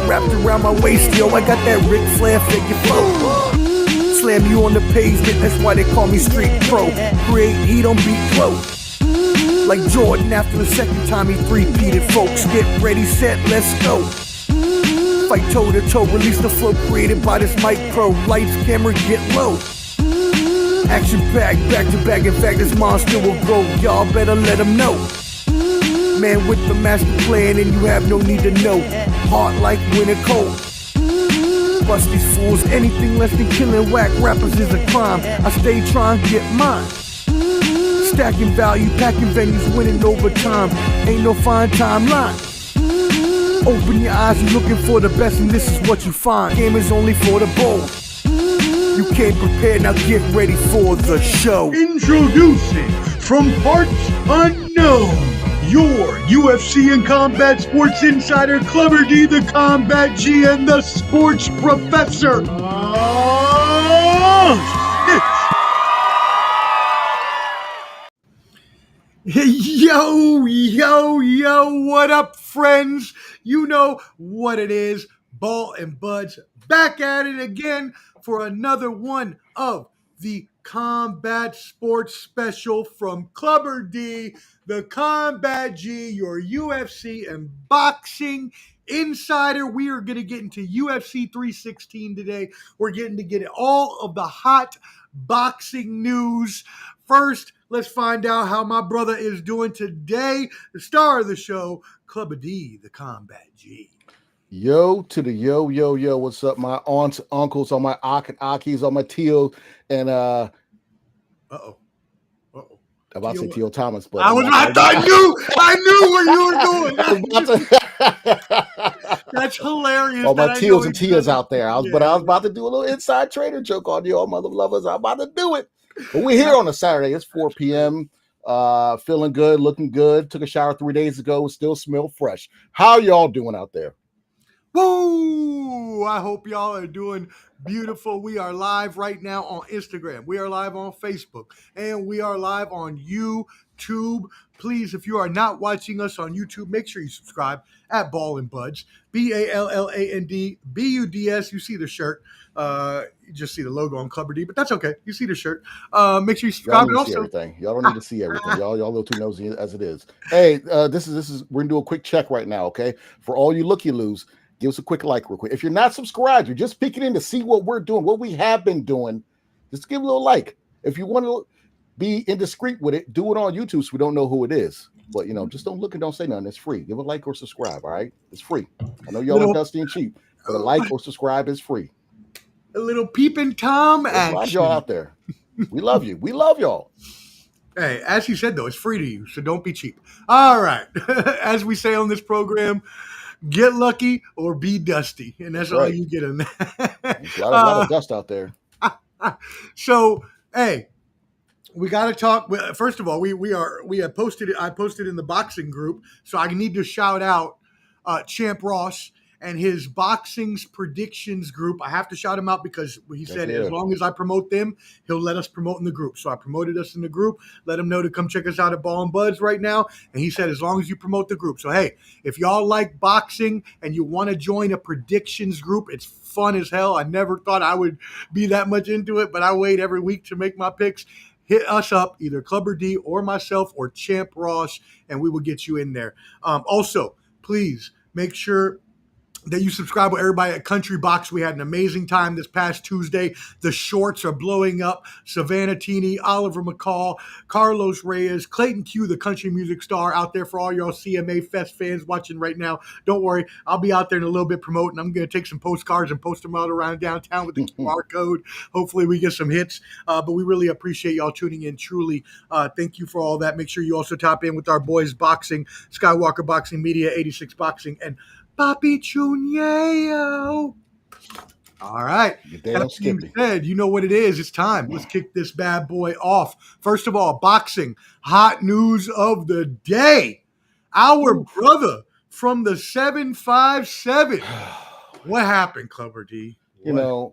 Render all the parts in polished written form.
wrapped around my waist, yo. I got that Ric Flair figure flow. Slam you on the pavement, that's why they call me Street Pro. Create heat on beat close. Like Jordan after the second time he three-peated, folks. Get ready, set, let's go. Fight toe to toe, release the flow created by this mic pro. Lights, camera, get low. Action packed, back to back. In fact, this monster will grow. Y'all better let him know. Man with the master plan, and you have no need to know. Hard like winter cold. Bust these fools, anything less than killing whack rappers is a crime. I stay trying to get mine. Stacking value, packing venues, winning over time. Ain't no fine timeline. Open your eyes, you're looking for the best, and this is what you find. Game is only for the bold. You came prepared, now get ready for the show. Introducing from parts unknown, your UFC and combat sports insider, Clever D, the Combat G, and the sports professor. Yo, what up, friends? You know what it is. Ball and Buds back at it again for another one of the Combat Sports Special from Clubber D, the Combat G, your UFC and boxing insider. We are going to get into UFC 316 today. We're getting to get all of the hot boxing news. First, let's find out how my brother is doing today. The star of the show, Clubber D, the Combat G. Yo to the yo. What's up, my aunts, uncles, all my akis, all my tios, and I'm about to say Tio Thomas, but I knew where you were going. That's hilarious. All my tios and tias out there. I was about to do a little inside trader joke on you, all mother lovers. I'm about to do it. But we're here on a Saturday. It's 4 p.m. Feeling good, looking good. Took a shower 3 days ago. Still smell fresh. How y'all doing out there? Woo! I hope y'all are doing beautiful. We are live right now on Instagram. We are live on Facebook. And we are live on YouTube. Please, if you are not watching us on YouTube, make sure you subscribe at Ball and Buds. BALLANDBUDS. You see the shirt. You just see the logo on Clubber D, but that's okay. You see the shirt. Make sure you subscribe. Y'all don't need to see everything. Y'all don't need to see everything. Y'all a little too nosy as it is. Hey, this is we're gonna do a quick check right now, okay? For all you looky-loos, give us a quick like real quick. If you're not subscribed, you're just peeking in to see what we're doing, what we have been doing, just give a little like. If you want to be indiscreet with it, do it on YouTube so we don't know who it is. But, just don't look and don't say nothing. It's free. Give a like or subscribe, all right? It's free. I know y'all are dusty and cheap, but a like or subscribe is free. A little peeping Tom action. A lot of y'all out there. We love you. We love y'all. Hey, as you said, though, it's free to you, so don't be cheap. All right. As we say on this program, get lucky or be dusty, and that's right. All you get in that. There's a lot of dust out there. So, hey, we got to talk. First of all, we have posted it. I posted in the boxing group, so I need to shout out Champ Ross and his boxing's predictions group. I have to shout him out because he said as long as I promote them, he'll let us promote in the group. So I promoted us in the group, let him know to come check us out at Ball and Buds right now. And he said, as long as you promote the group. So, hey, if y'all like boxing and you want to join a predictions group, it's fun as hell. I never thought I would be that much into it, but I wait every week to make my picks. Hit us up, either Clubber D or myself or Champ Ross, and we will get you in there. Also, please make sure that you subscribe with everybody at Country Box. We had an amazing time this past Tuesday. The shorts are blowing up. Savannah Teeny, Oliver McCall, Carlos Reyes, Clayton Q, the country music star, out there for all y'all CMA Fest fans watching right now. Don't worry, I'll be out there in a little bit promoting. I'm going to take some postcards and post them out around downtown with the QR code. Hopefully we get some hits, but we really appreciate y'all tuning in. Truly, thank you for all that. Make sure you also tap in with our boys boxing, Skywalker Boxing Media, 86 Boxing, and Papi Chuneo. All right. That being said, you know what it is. It's time. Let's kick this bad boy off. First of all, boxing. Hot news of the day. Our brother from the 757. What happened, Clubber D? I'm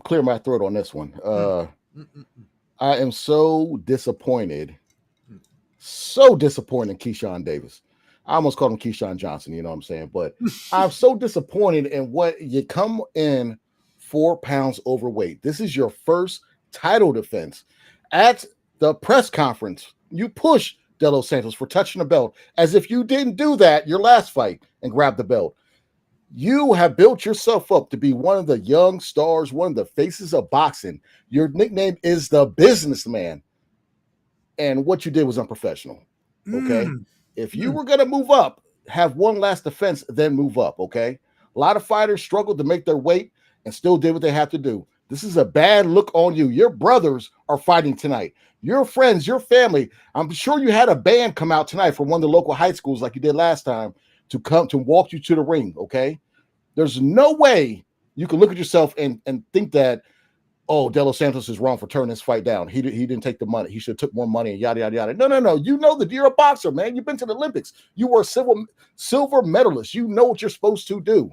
clear my throat on this one. I am so disappointed. So disappointed in Keyshawn Davis. I almost called him Keyshawn Johnson, you know what I'm saying? But I'm so disappointed in what you come in 4 pounds overweight. This is your first title defense. At the press conference, you push De Los Santos for touching the belt as if you didn't do that your last fight and grab the belt. You have built yourself up to be one of the young stars, one of the faces of boxing. Your nickname is the businessman. And what you did was unprofessional. Okay. If you were going to move up, have one last defense, then move up. Okay. A lot of fighters struggled to make their weight and still did what they have to do. This is a bad look on you. Your brothers are fighting tonight. Your friends, your family. I'm sure you had a band come out tonight from one of the local high schools like you did last time to come to walk you to the ring. Okay. There's no way you can look at yourself and think that, oh, De Los Santos is wrong for turning this fight down. He didn't take the money. He should have took more money and yada, yada, yada. No. You know that you're a boxer, man. You've been to the Olympics. You were a silver medalist. You know what you're supposed to do.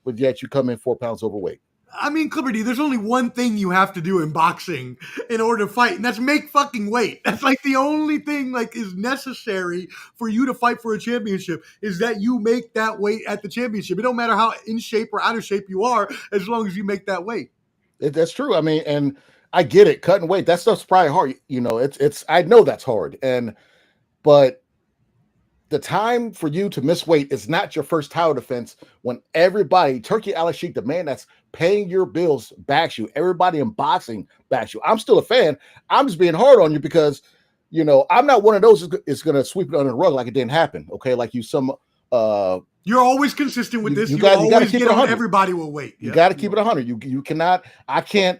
But yet you come in 4 pounds overweight. I mean, Clipper D, there's only one thing you have to do in boxing in order to fight, and that's make fucking weight. That's like the only thing like is necessary for you to fight for a championship is that you make that weight at the championship. It don't matter how in shape or out of shape you are, as long as you make that weight. That's true. I mean, and I get it. Cutting weight, that stuff's probably hard. You know, it's. I know that's hard, but the time for you to miss weight is not your first title defense when everybody, Turkey Al Sheikh, the man that's paying your bills, backs you. Everybody in boxing backs you. I'm still a fan. I'm just being hard on you because, you know, I'm not one of those is going to sweep it under the rug like it didn't happen. Okay, like you some. You're always consistent with this. You got to keep it 100. Everybody will wait. You got to keep it 100. You cannot. I can't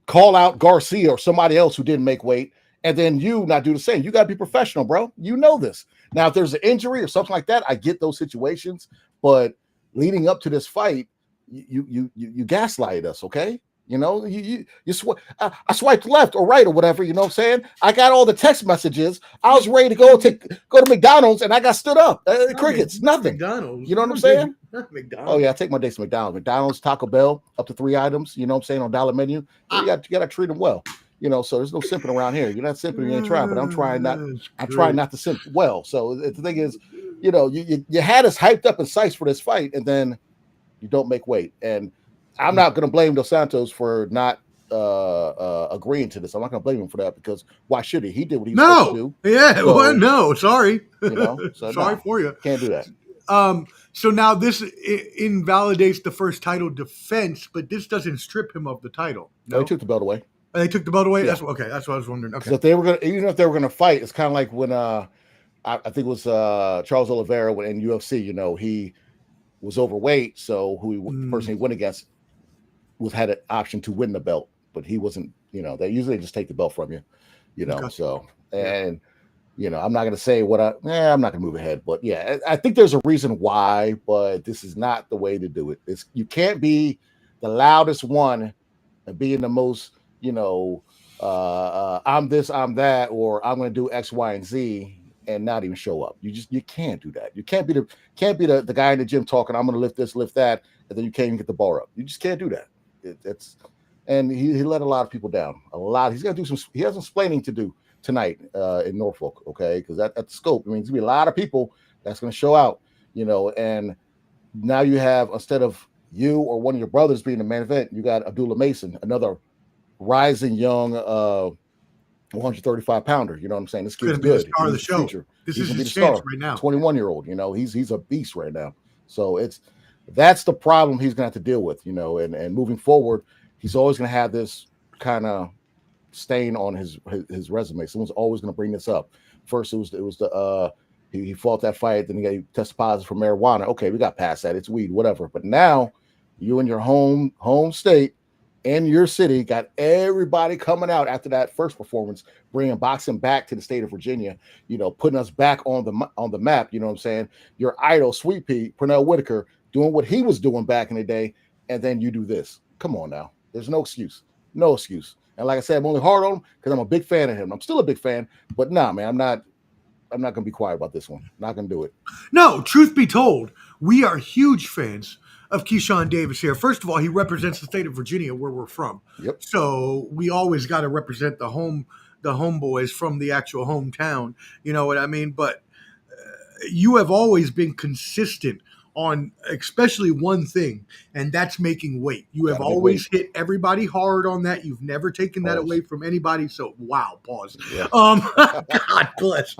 call out Garcia or somebody else who didn't make weight and then you not do the same. You got to be professional, bro. You know this. Now, if there's an injury or something like that, I get those situations. But leading up to this fight, you gaslight us, okay? You know, I swiped left or right or whatever, you know what I'm saying? I got all the text messages. I was ready to go to McDonald's and I got stood up. Crickets, nothing. McDonald's. You know what I'm saying? McDonald's. Oh, yeah, I take my dates to McDonald's. McDonald's, Taco Bell, up to 3 items, you know what I'm saying, on dollar menu. You got to treat them well. You know, so there's no simping around here. You're not simping, you ain't trying, but I'm trying not to simp well. So the thing is, you know, you had us hyped up and psyched for this fight, and then you don't make weight. And I'm not going to blame Dos Santos for not agreeing to this. I'm not going to blame him for that because why should he? He did what he was supposed to do. Yeah, so, well, no, sorry. You know, so sorry for you. Can't do that. So now this invalidates the first title defense, but this doesn't strip him of the title. No, he took the belt away. They took the belt away. Yeah. That's what I was wondering. Okay, so if they were even if they were gonna fight, it's kind of like when I think it was Charles Oliveira in UFC. You know, he was overweight, so the person he went against had an option to win the belt, but he wasn't. You know, they usually just take the belt from you. You know, so and. You know, I'm not going to say I'm not going to move ahead, but yeah, I think there's a reason why, but this is not the way to do it. You can't be the loudest one and being the most, you know, I'm this, I'm that, or I'm going to do X, Y, and Z and not even show up. You can't do that. You can't be the guy in the gym talking, I'm going to lift this, lift that, and then you can't even get the bar up. You just can't do that. And he let a lot of people down. He's got to do he has some explaining to do tonight in Norfolk, okay? Because at the scope, I mean, there's gonna be a lot of people that's gonna show out, you know. And now you have, instead of you or one of your brothers being the main event, you got Abdullah Mason, another rising young 135 pounder. You know what I'm saying? This kid's good. The star of the show. This is his chance right now. 21-year-old, you know, he's a beast right now. So that's the problem he's gonna have to deal with, you know. And moving forward, he's always gonna have this kind of stain on his resume. Someone's always going to bring this up. First, it was the he fought that fight, then he tested positive for marijuana. Okay, we got past that. It's weed, whatever. But now you in your home state and your city got everybody coming out after that first performance, bringing boxing back to the state of Virginia. You know, putting us back on the map. You know what I'm saying? Your idol, Sweet Pea, Pernell Whitaker, doing what he was doing back in the day, and then you do this. Come on now. There's no excuse. No excuse. And like I said, I'm only hard on him because I'm a big fan of him. I'm still a big fan, but nah, man, I'm not going to be quiet about this one. Not going to do it. No, truth be told, we are huge fans of Keyshawn Davis here. First of all, he represents the state of Virginia where we're from. Yep. So we always got to represent the homeboys from the actual hometown. You know what I mean? But you have always been consistent on especially one thing, and that's making weight. You have always hit everybody hard on that. You've never taken that away from anybody. So wow, pause. Yeah. God bless.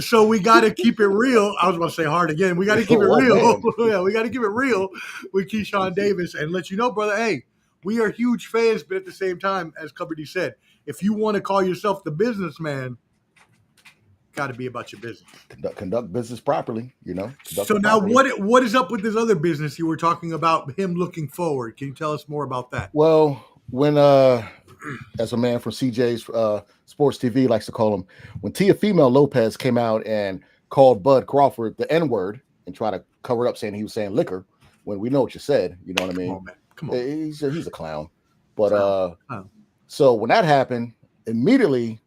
So we got to keep it real. I was going to say hard again. We got to keep it real. Yeah, we got to keep it real with Keyshawn Davis and let you know, brother, hey, we are huge fans, but at the same time, as Cubby D said, if you want to call yourself the businessman, got to be about your business. Conduct business properly, So now what is up with this other business you were talking about, him looking forward? Can you tell us more about that? Well, when as a man from CJ's Sports TV likes to call him, when Teofimo Lopez came out and called Bud Crawford the N-word and tried to cover it up saying he was saying liquor, when we know what you said, you know what I mean? Come on. He's a clown. But so when that happened, immediately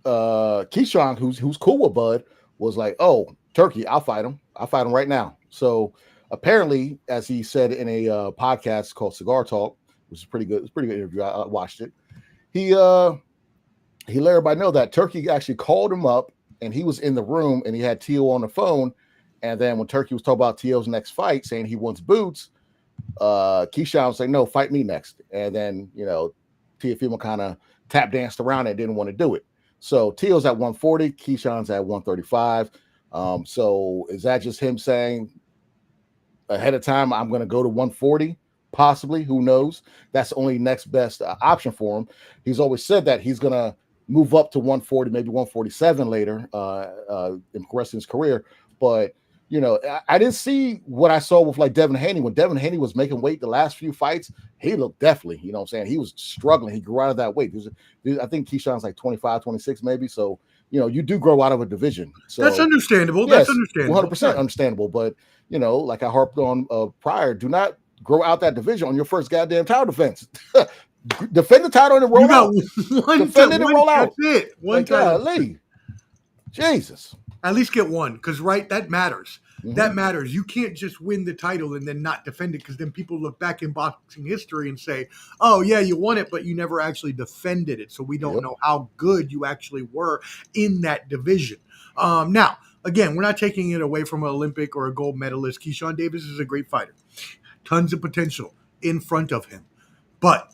Keyshawn, who's cool with Bud, was like, "Oh, Turkey, I'll fight him right now." So apparently, as he said in a podcast called Cigar Talk, which is pretty good. It's a pretty good interview. I watched it. He let everybody know that Turkey actually called him up, and he was in the room, and he had Teo on the phone. And then when Turkey was talking about Teo's next fight, saying he wants boots, Keyshawn was like, "No, fight me next." And then Teofimo kind of tap danced around and didn't want to do it. So Teo's at 140, Keyshawn's at 135. So is that just him saying ahead of time, I'm going to go to 140? Possibly. Who knows? That's the only next best option for him. He's always said that he's going to move up to 140, maybe 147 later in the rest of his career. But, I didn't see what I saw with like Devin Haney. When Devin Haney was making weight the last few fights, he looked definitely, he was struggling. He grew out of that weight. I think Keyshawn's like 25, 26 maybe. So, you do grow out of a division. So that's understandable. Yes, that's understandable. 100% understandable. But, like I harped on prior, do not grow out that division on your first goddamn title defense. Defend the title and roll out. Defend it and roll out. That's it. One title. Jesus. At least get one, because that matters. Mm-hmm. That matters. You can't just win the title and then not defend it, because then people look back in boxing history and say, "Oh yeah, you won it, but you never actually defended it, so we don't know how good you actually were in that division." Now, again, we're not taking it away from an Olympic or a gold medalist. Keyshawn Davis is a great fighter, tons of potential in front of him, but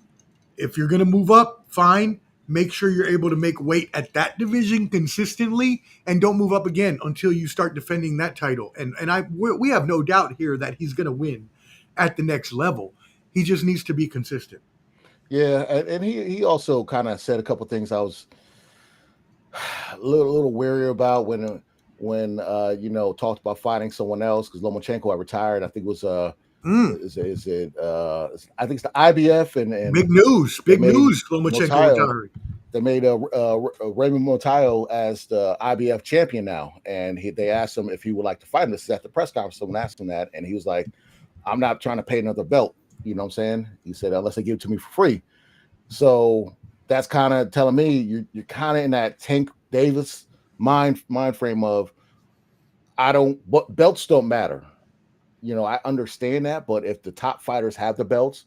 if you're going to move up, fine. Make sure you're able to make weight at that division consistently, and don't move up again until you start defending that title. And we have no doubt here that he's going to win at the next level. He just needs to be consistent. Yeah, and he also kind of said a couple things I was a little wary about when talked about fighting someone else, because Lomachenko had retired. I think it was is it I think it's the IBF and big news Lomachenko retiring. They made Raymond Montayo as the IBF champion now, and they asked him if he would like to fight him. This is at the press conference. Someone asked him that, and he was like, "I'm not trying to pay another belt." You know what I'm saying? He said, "Unless they give it to me for free." So that's kind of telling me you're kind of in that Tank Davis mind frame of belts don't matter. I understand that, but if the top fighters have the belts,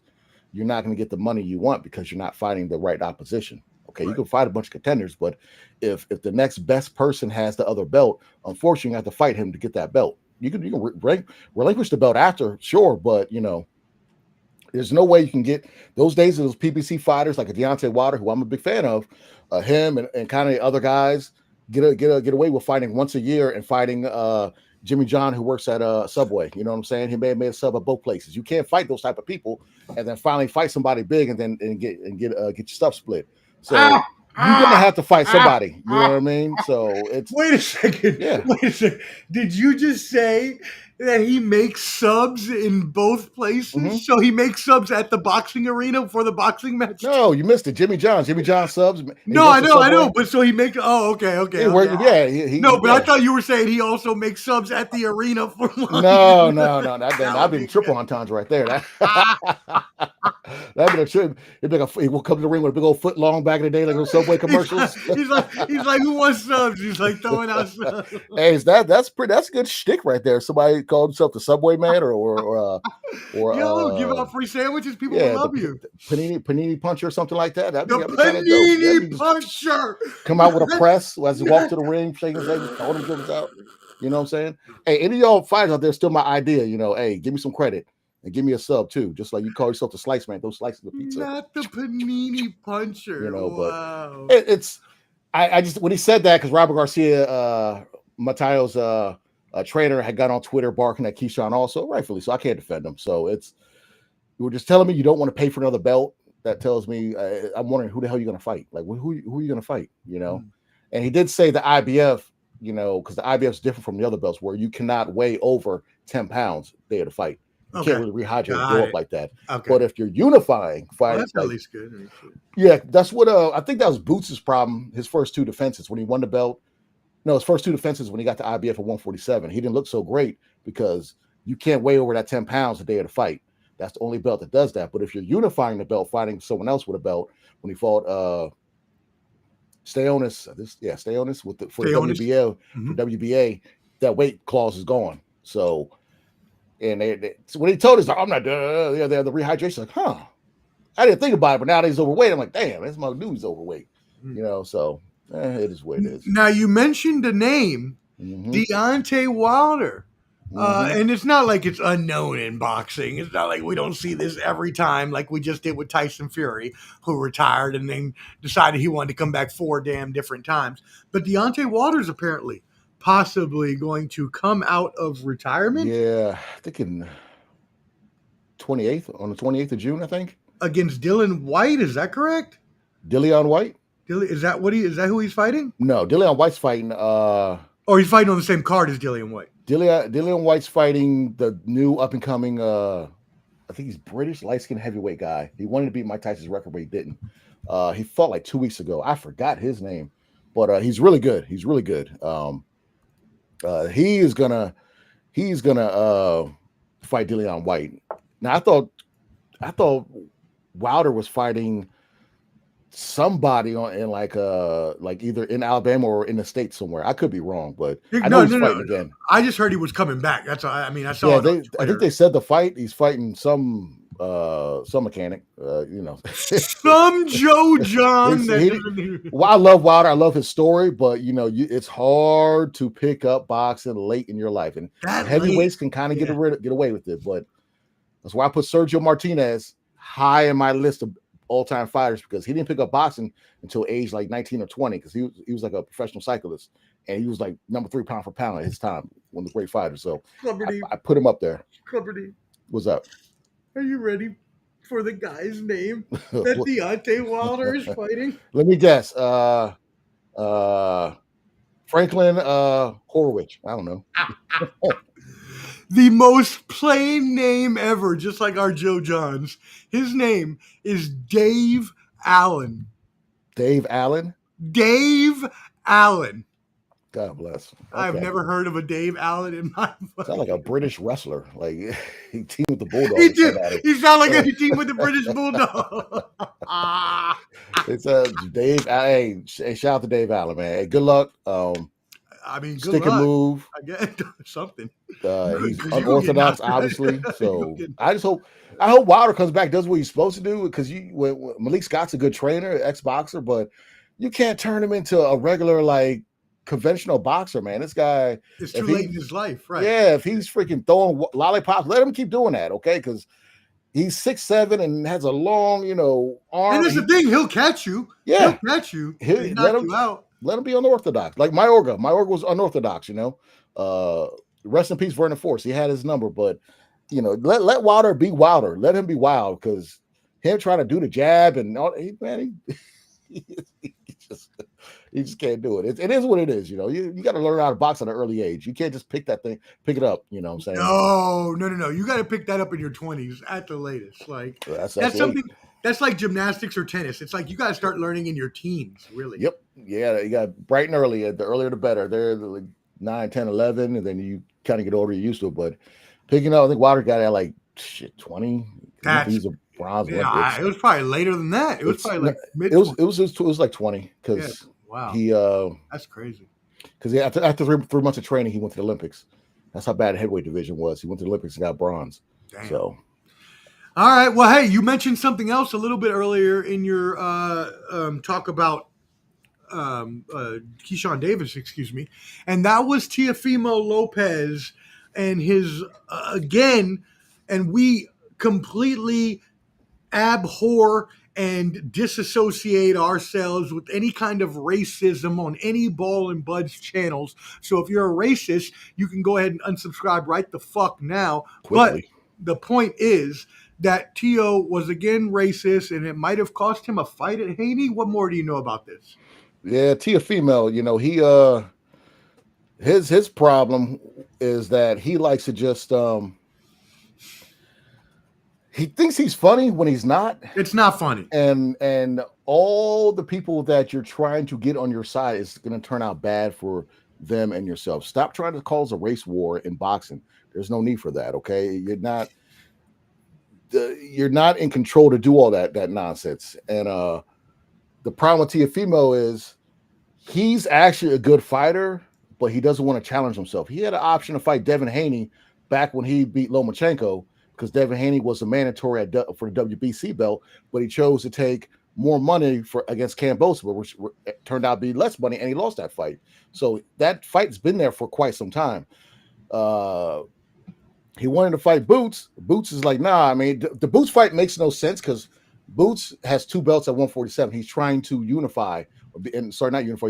you're not going to get the money you want because you're not fighting the right opposition. Okay, right. You can fight a bunch of contenders, but if the next best person has the other belt, unfortunately, you have to fight him to get that belt. You can relinquish the belt after, sure, but there's no way you can get those days of those PBC fighters like a Deontay Wilder, who I'm a big fan of, him and kind of other guys get away with fighting once a year and fighting Jimmy John, who works at Subway. You know what I'm saying? He may have made a sub at both places. You can't fight those type of people and then finally fight somebody big and get your stuff split. So you're gonna have to fight somebody. You know what I mean? So it's wait a second. Yeah. Wait a second. Did you just say that he makes subs in both places? Mm-hmm. So he makes subs at the boxing arena for the boxing match? No, you missed it. Jimmy John subs. No, I know. But so he makes. Oh, okay. I thought you were saying he also makes subs at the arena for. No. That'd been triple entendre right there. That'd be a trip. It'd be like he will come to the ring with a big old foot long back in the day, like those Subway commercials. he's like, who wants subs? He's like throwing out subs. Hey, that's a good shtick right there. Somebody called himself the Subway Man, or give out free sandwiches. People will love you. Panini puncher or something like that. The panini puncher. Come out with a press as he walks to the ring, shaking his leg, calling him out. You know what I'm saying? Hey, any of y'all fighters out there, still my idea. Hey, give me some credit. And give me a sub too, just like you call yourself the slice man. Those slices of pizza. Not the panini puncher. Wow. But it's I just when he said that, because Robert Garcia, Matayo's trainer, had got on Twitter barking at Keyshawn also, rightfully so. I can't defend him. So you were just telling me you don't want to pay for another belt. That tells me I'm wondering who the hell you're going to fight. Like who are you going to fight? And he did say the IBF. Because the IBF is different from the other belts, where you cannot weigh over 10 pounds day of the fight. You can't really rehydrate and go up like that. Okay. But if you're unifying fighting, that's at least good. Yeah, that's what I think that was Boots' problem. His first two defenses when he won the belt. No, his first two defenses when he got the IBF at 147. He didn't look so great because you can't weigh over that 10 pounds the day of the fight. That's the only belt that does that. But if you're unifying the belt, fighting someone else with a belt, when he fought Stayonis for the WBO, for WBA, that weight clause is gone. So. And so when he told us, I'm not the rehydration, like, I didn't think about it, but now that he's overweight, I'm like, damn, this my dude's overweight. So it is what it is. Now you mentioned the name, Deontay Wilder. And it's not like it's unknown in boxing. It's not like we don't see this every time, like we just did with Tyson Fury, who retired and then decided he wanted to come back 4 damn different times. But Deontay Wilder's apparently possibly going to come out of retirement. Yeah, I think on the 28th of June, I think. Against Dillian White, is that correct? Dillian White? Is that who he's fighting? No, Dillian White's fighting he's fighting on the same card as Dillian White. Dillian White's fighting the new up and coming I think he's British, light-skinned heavyweight guy. He wanted to beat Mike Tyson's record, but he didn't. He fought like 2 weeks ago. I forgot his name. But he's really good. He's really good. He's gonna fight Dillian White. Now I thought Wilder was fighting somebody in like either in Alabama or in the States somewhere. I could be wrong, but I know he's fighting again. I just heard he was coming back. That's all. I mean, I saw. Yeah, I think they said the fight. He's fighting some mechanic. Some Joe John. Well, I love Wilder. I love his story, but it's hard to pick up boxing late in your life, and heavyweights can kind of get away with it. But that's why I put Sergio Martinez high in my list of all-time fighters, because he didn't pick up boxing until age like 19 or 20, because he was like a professional cyclist, and he was like number 3 pound for pound at his time, one of the great fighters. So I put him up there. What's up? Are you ready for the guy's name that Deontay Wilder is fighting? Let me guess. Franklin Horowitz. I don't know. The most plain name ever, just like our Joe Johns. His name is Dave Allen. Dave Allen? Dave Allen. God bless. Okay. I've never heard of a Dave Allen in my life. Sound like a British wrestler. Like he teamed with the Bulldog. He did. He sounded like he teamed with the British Bulldog. It's Dave. Hey, shout out to Dave Allen, man. Hey, good luck. Good stick luck. And move. I get something. He's unorthodox, obviously. So I hope Wilder comes back, does what he's supposed to do, because Malik Scott's a good trainer, ex-boxer, but you can't turn him into a regular conventional boxer, man. This guy, it's too late in his life, right? Yeah, if he's freaking throwing lollipops, let him keep doing that, okay? Because he's 6'7" and has a long, arm. And that's the thing, he'll catch you. Yeah, he'll catch you. He'll knock you out. Let him be unorthodox, like Mayorga. Mayorga was unorthodox, Rest in peace, Vernon Force. He had his number, but let Wilder be Wilder. Let him be wild, because him trying to do the jab and all, he just can't do it. It is what it is, You got to learn how to box at an early age. You can't just pick it up. You know what I'm saying? No. You got to pick that up in your 20s at the latest. That's something. That's like gymnastics or tennis. It's like you got to start learning in your teens, really. Yep. Yeah, you got bright and early. The earlier the better. They're like 9, 10, 11, and then you kind of get older, you're used to it. But picking up, I think Wilder got at 20. bronze Yeah, Olympics. it was probably later than that. It was probably like mid. It was like 20 because Wow, he that's crazy. because after 3 months of training, he went to the Olympics. That's how bad the heavyweight division was. He went to the Olympics and got bronze. Damn. So, all right. Well, hey, you mentioned something else a little bit earlier in your talk about Keyshawn Davis, excuse me, and that was Teofimo Lopez and his again, and we completely abhor and disassociate ourselves with any kind of racism on any Ball and Buds channels. So if you're a racist, you can go ahead and unsubscribe right the fuck now. quickly. But the point is that Tio was again racist, and it might have cost him a fight at Haney. What more do you know about this? Yeah, Teofimo, he his problem is that he likes to just he thinks he's funny when he's not. It's not funny. And all the people that you're trying to get on your side is going to turn out bad for them and yourself. Stop trying to cause a race war in boxing. There's no need for that, okay? You're not in control to do all that nonsense. And the problem with Teofimo is he's actually a good fighter, but he doesn't want to challenge himself. He had an option to fight Devin Haney back when he beat Lomachenko, because Devin Haney was a mandatory for the WBC belt, but he chose to take more money against Kambosos, which turned out to be less money, and he lost that fight. So that fight's been there for quite some time. He wanted to fight Boots. Boots is like, nah. I mean, the Boots fight makes no sense because Boots has 2 belts at 147. He's trying to unify, he's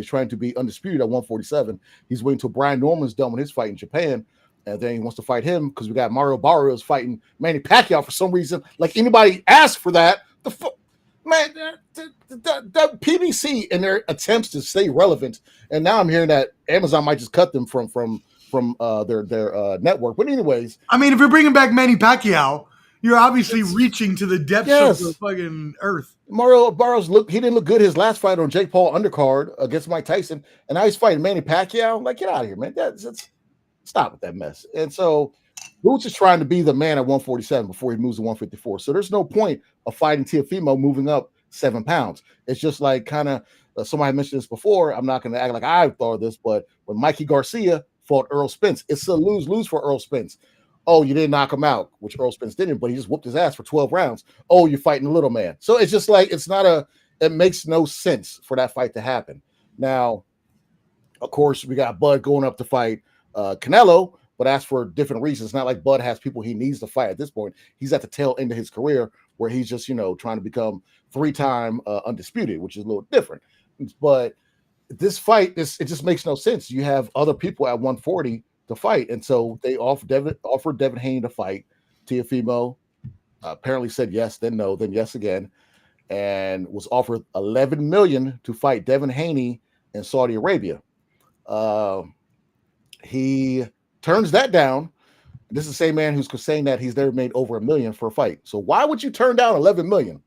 trying to be undisputed at 147. He's waiting until Brian Norman's done with his fight in Japan. And then he wants to fight him because we got Mario Barrios fighting Manny Pacquiao for some reason. Like anybody asked for that. The PBC in their attempts to stay relevant. And now I'm hearing that Amazon might just cut them from their network. But anyways, I mean, if you're bringing back Manny Pacquiao, you're obviously reaching to the depths of the fucking earth. Mario Barrios he didn't look good his last fight on Jake Paul undercard against Mike Tyson, and now he's fighting Manny Pacquiao. Like, get out of here, man. Stop with that mess. And so Boots is trying to be the man at 147 before he moves to 154. So there's no point of fighting Teofimo moving up 7 pounds. It's just like kind of somebody mentioned this before. I'm not going to act like I thought of this, but when Mikey Garcia fought Earl Spence, it's a lose-lose for Earl Spence. Oh, you didn't knock him out, which Earl Spence didn't, but he just whooped his ass for 12 rounds. Oh, you're fighting a little man. So it's just like, it makes no sense for that fight to happen. Now, of course, we got Bud going up to fight Canelo, but that's for different reasons. It's not like Bud has people he needs to fight at this point. He's at the tail end of his career where he's just, trying to become 3-time undisputed, which is a little different. But this fight, it just makes no sense. You have other people at 140 to fight, and so they offered Devin Haney to fight. Teofimo apparently said yes, then no, then yes again, and was offered $11 million to fight Devin Haney in Saudi Arabia. He turns that down. This is the same man who's saying that he's never made over $1 million for a fight. So why would you turn down $11 million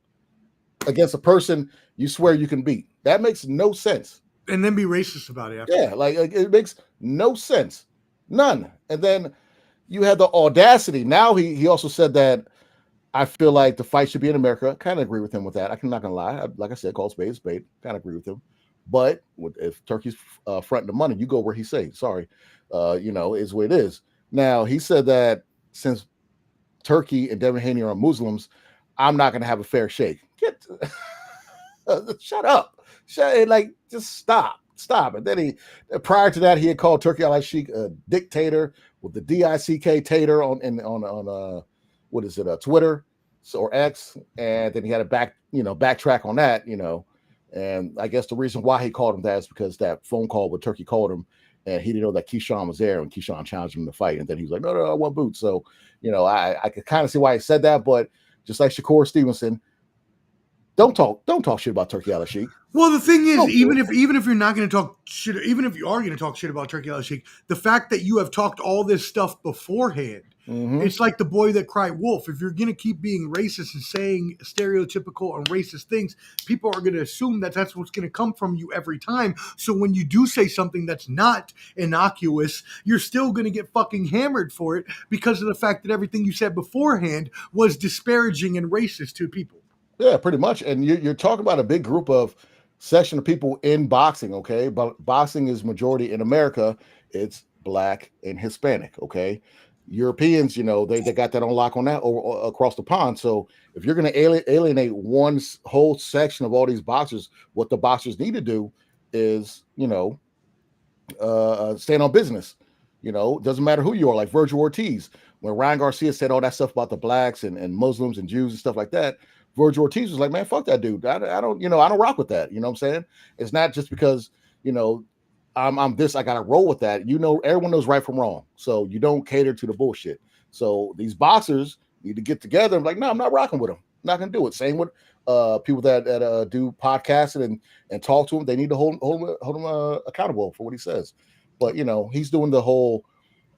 against a person you swear you can beat? That makes no sense. And then be racist about it. Yeah, like it makes no sense. None. And then you had the audacity. Now he also said that I feel like the fight should be in America. Kind of agree with him with that. I'm not going to lie. Like I said, call spade a spade. Kind of agree with him. But if Turkey's fronting the money, you go where he say. Sorry. Is what it is. Now, he said that since Turkey and Devin Haney are Muslims, I'm not going to have a fair shake. Shut up. Just stop. And then prior to that, he had called Turkey al-Sheikh a dictator with the D-I-C-K tater on Twitter or X. And then he had to backtrack on that, and I guess the reason why he called him that is because that phone call with Turkey called him, and he didn't know that Keyshawn was there, and Keyshawn challenged him to fight. And then he was like, no, I want Boots. So, I could kind of see why he said that, but just like Shakur Stevenson, don't talk shit about Turkey al-Sheikh. Well, the thing is, even if you're not going to talk shit, even if you are going to talk shit about Turkey al-Sheikh, the fact that you have talked all this stuff beforehand It's like the boy that cried wolf. If you're going to keep being racist and saying stereotypical and racist things, people are going to assume that that's what's going to come from you every time. So when you do say something that's not innocuous, you're still going to get fucking hammered for it because of the fact that everything you said beforehand was disparaging and racist to people. Yeah, pretty much. And you're talking about a big group of section of people in boxing, okay? But boxing is majority in America. It's Black and Hispanic, okay? Europeans, they got that on lock on that across the pond. So if you're going to alienate one whole section of all these boxers, what the boxers need to do is, stand on business. Doesn't matter who you are, like Virgil Ortiz. When Ryan Garcia said all that stuff about the blacks and Muslims and Jews and stuff like that, Virgil Ortiz was like, man, fuck that dude. I don't rock with that. You know what I'm saying? It's not just because, I'm this, I got to roll with that. Everyone knows right from wrong. So you don't cater to the bullshit. So these boxers need to get together and like, no, I'm not rocking with them. I'm not going to do it. Same with people that do podcasting and talk to him. They need to hold him accountable for what he says. But, he's doing the whole,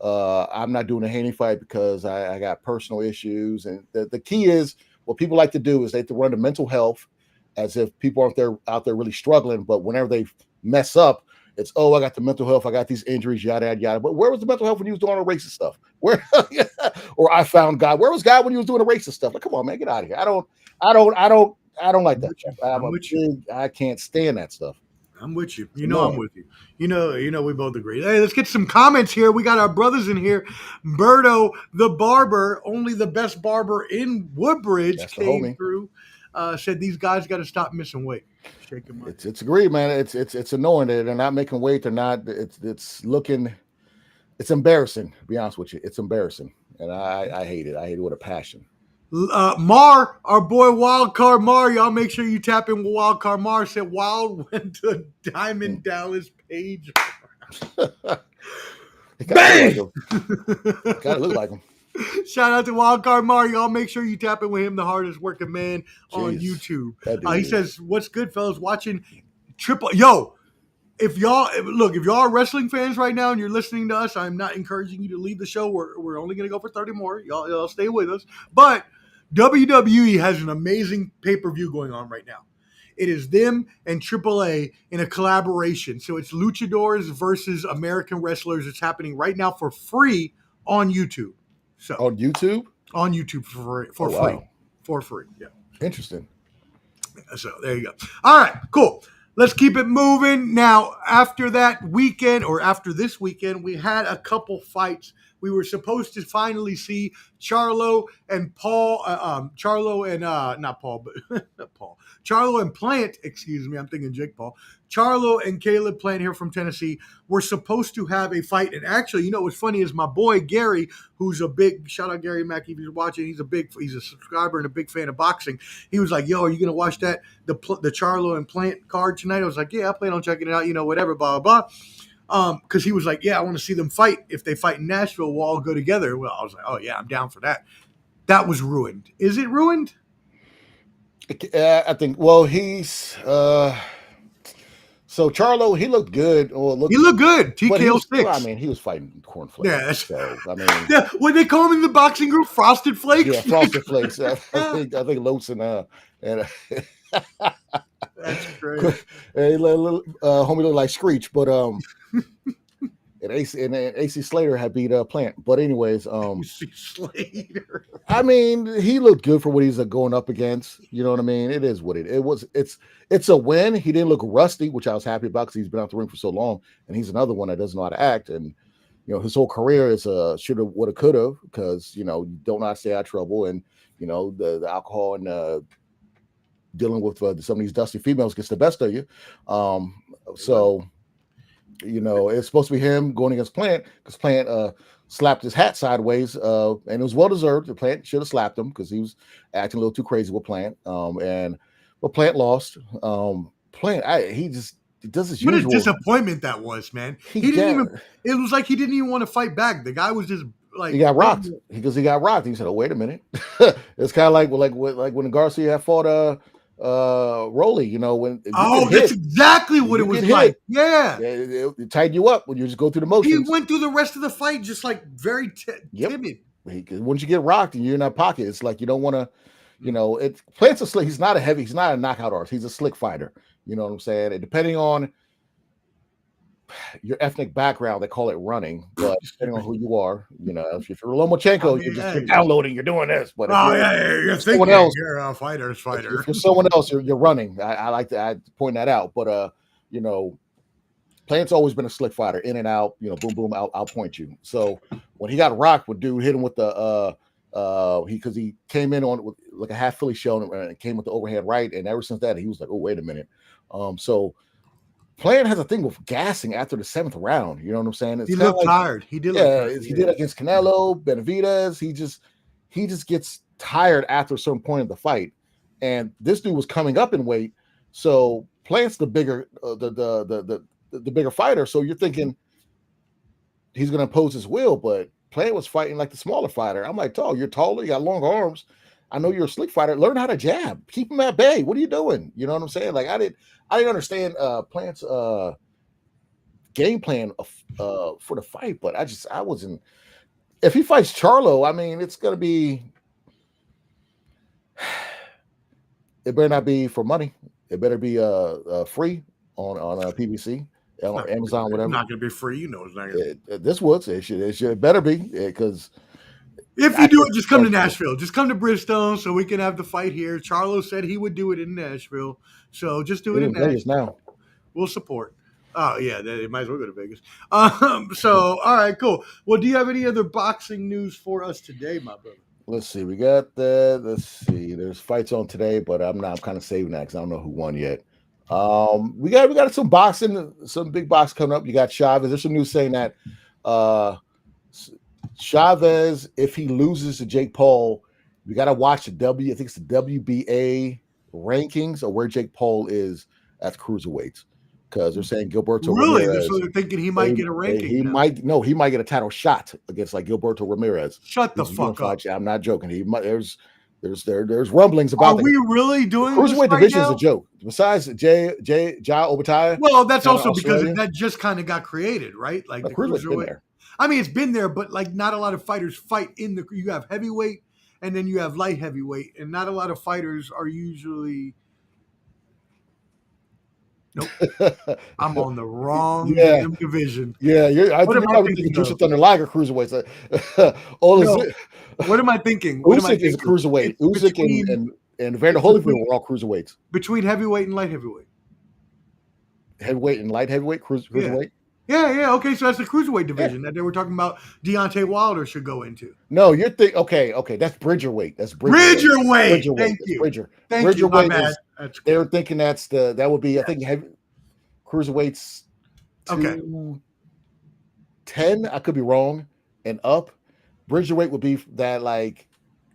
I'm not doing a Haney fight because I got personal issues. And the key is, what people like to do is they have to run the mental health as if people aren't out there really struggling. But whenever they mess up, it's, oh, I got the mental health. I got these injuries, yada, yada, yada. But where was the mental health when he was doing all the racist stuff? Where, or I found God. Where was God when he was doing the racist stuff? Like, come on, man, get out of here. I don't like that. I can't stand that stuff. I'm with you. I'm with you. We both agree. Hey, let's get some comments here. We got our brothers in here. Berto, the barber, only the best barber in Woodbridge, came through. Said these guys got to stop missing weight. Shaking my it's agreed, man. It's annoying that they're not making weight. They're not. It's embarrassing. To be honest with you, it's embarrassing, and I hate it. I hate it with a passion. Mar, our boy Wildcard Mar, y'all make sure you tap in with Wildcard Mar. Said Wild went to Diamond Dallas page. Bang! Gotta look like him. Shout out to Wildcard Mar. Y'all make sure you tap in with him, the hardest working man on YouTube. He says, "What's good, fellas? Watching triple." Yo, if y'all are wrestling fans right now and you're listening to us, I'm not encouraging you to leave the show. We're only gonna go for 30 more. Y'all stay with us. But WWE has an amazing pay-per-view going on right now. It is them and AAA in a collaboration. So it's Luchadors versus American Wrestlers. It's happening right now for free on YouTube. So on YouTube? On YouTube for free. Wow. For free. Yeah. Interesting. So there you go. All right, cool. Let's keep it moving. Now, after this weekend, we had a couple fights. We were supposed to finally see Charlo and Paul, Charlo and Plant, excuse me, I'm thinking Jake Paul. Charlo and Caleb Plant here from Tennessee were supposed to have a fight. And actually, what's funny is my boy Gary, who's a big, shout out Gary Mack if he's watching, he's a subscriber and a big fan of boxing. He was like, yo, are you going to watch the Charlo and Plant card tonight? I was like, yeah, I plan on checking it out, whatever, blah, blah, blah. Because he was like, yeah, I want to see them fight. If they fight in Nashville, we'll all go together. Well, I was like, oh, yeah, I'm down for that. That was ruined. Is it ruined? I think, well, he's so Charlo, he looked good. He looked good. TKO 6. I mean, he was fighting cornflakes. Yeah. So, I mean. Yeah, what they call him in the boxing group? Frosted Flakes? Yeah, Frosted Flakes. I think Lutz and that's great. Homie looked like Screech, but and AC Slater had beat Plant. But anyways, AC Slater. I mean, he looked good for what he's going up against. You know what I mean? It is what it was. It's a win. He didn't look rusty, which I was happy about because he's been out the ring for so long, and he's another one that doesn't know how to act. And his whole career is shoulda, woulda, coulda, because you don't know how to stay out of trouble, and the alcohol and dealing with some of these dusty females gets the best of you. So it's supposed to be him going against Plant because Plant slapped his hat sideways, and it was well deserved. The Plant should have slapped him because he was acting a little too crazy with Plant. But Plant lost. Plant, he does his usual. What a disappointment that was, man. He didn't even. It was like he didn't even want to fight back. The guy was just like he got rocked because he got rocked. He said, "Oh, wait a minute." It's kind of like when Garcia fought Rolly, when that's exactly what it was like. Yeah, it tightened you up when you just go through the motions. He went through the rest of the fight just like very timid. once you get rocked and you're in that pocket, it's like you don't want to, Plant's a slick. He's not a knockout artist. He's a slick fighter. You know what I'm saying? And depending on your ethnic background, they call it running, but depending on who you are, if you're Lomachenko, you're downloading, you're doing this. But you're someone else, you're a fighter. If you're someone else, you're running. I like to point that out. But Plant's always been a slick fighter, in and out. Boom, boom, I'll point you. So when he got rocked, with dude hit him with the because he came in on with like a half Philly shell and came with the overhand right, and ever since that he was like, oh wait a minute. So Plant has a thing with gassing after the 7th round. You know what I'm saying? He looked tired. He did. He did against Canelo, Benavidez. He just gets tired after a certain point of the fight. And this dude was coming up in weight, so Plant's the bigger the bigger fighter. So you're thinking he's going to impose his will, but Plant was fighting like the smaller fighter. I'm like, you're taller, you got long arms. I know you're a slick fighter. Learn how to jab. Keep him at bay. What are you doing? You know what I'm saying? Like I didn't understand Plant's game plan for the fight, but I wasn't. If he fights Charlo, I mean, it's gonna be. It better not be for money. It better be free on PBC or Amazon, whatever. It's not gonna be free. It's not gonna. This was it should better be because. If you do it, just come to Nashville. Just come to Bridgestone so we can have the fight here. Charlo said he would do it in Nashville. So just do it in Nashville. Now. We'll support. Oh, yeah. They might as well go to Vegas. So, all right, cool. Well, do you have any other boxing news for us today, my brother? Let's see. We got that. Let's see. There's fights on today, but I'm kind of saving that because I don't know who won yet. We got some boxing, some big box coming up. You got Chavez. There's some news saying that Chavez, if he loses to Jake Paul, we got to watch the I think it's the WBA rankings or where Jake Paul is at cruiserweights, because they're saying Gilberto Ramirez. So they're thinking he might get a ranking. He might get a title shot against like Gilberto Ramirez. Shut the fuck up! I'm not joking. There's rumblings about. Are we really doing cruiserweight division is a joke? Besides Ja Obitaya. Well, that's also because that just kind of got created, right? Like the cruiserweight's been there. I mean, it's been there, but like not a lot of fighters fight in the. You have heavyweight, and then you have light heavyweight, and not a lot of fighters are usually. Nope, I'm on the wrong division. Yeah, I think you're thinking Jushin Thunder Liger cruiserweights. What am I thinking? Usyk is cruiserweight. Usyk and Evander Holyfield were all cruiserweights. Between heavyweight and light heavyweight. Heavyweight and light heavyweight, cruiserweight. Yeah. Okay, so that's the cruiserweight division that they were talking about. Deontay Wilder should go into. No, you're thinking. Okay. That's Bridgerweight. That's Bridgerweight. Thank you. Thank you. My bad. They were thinking that would be. I think cruiserweights. 10. I could be wrong. And up, Bridgerweight would be that like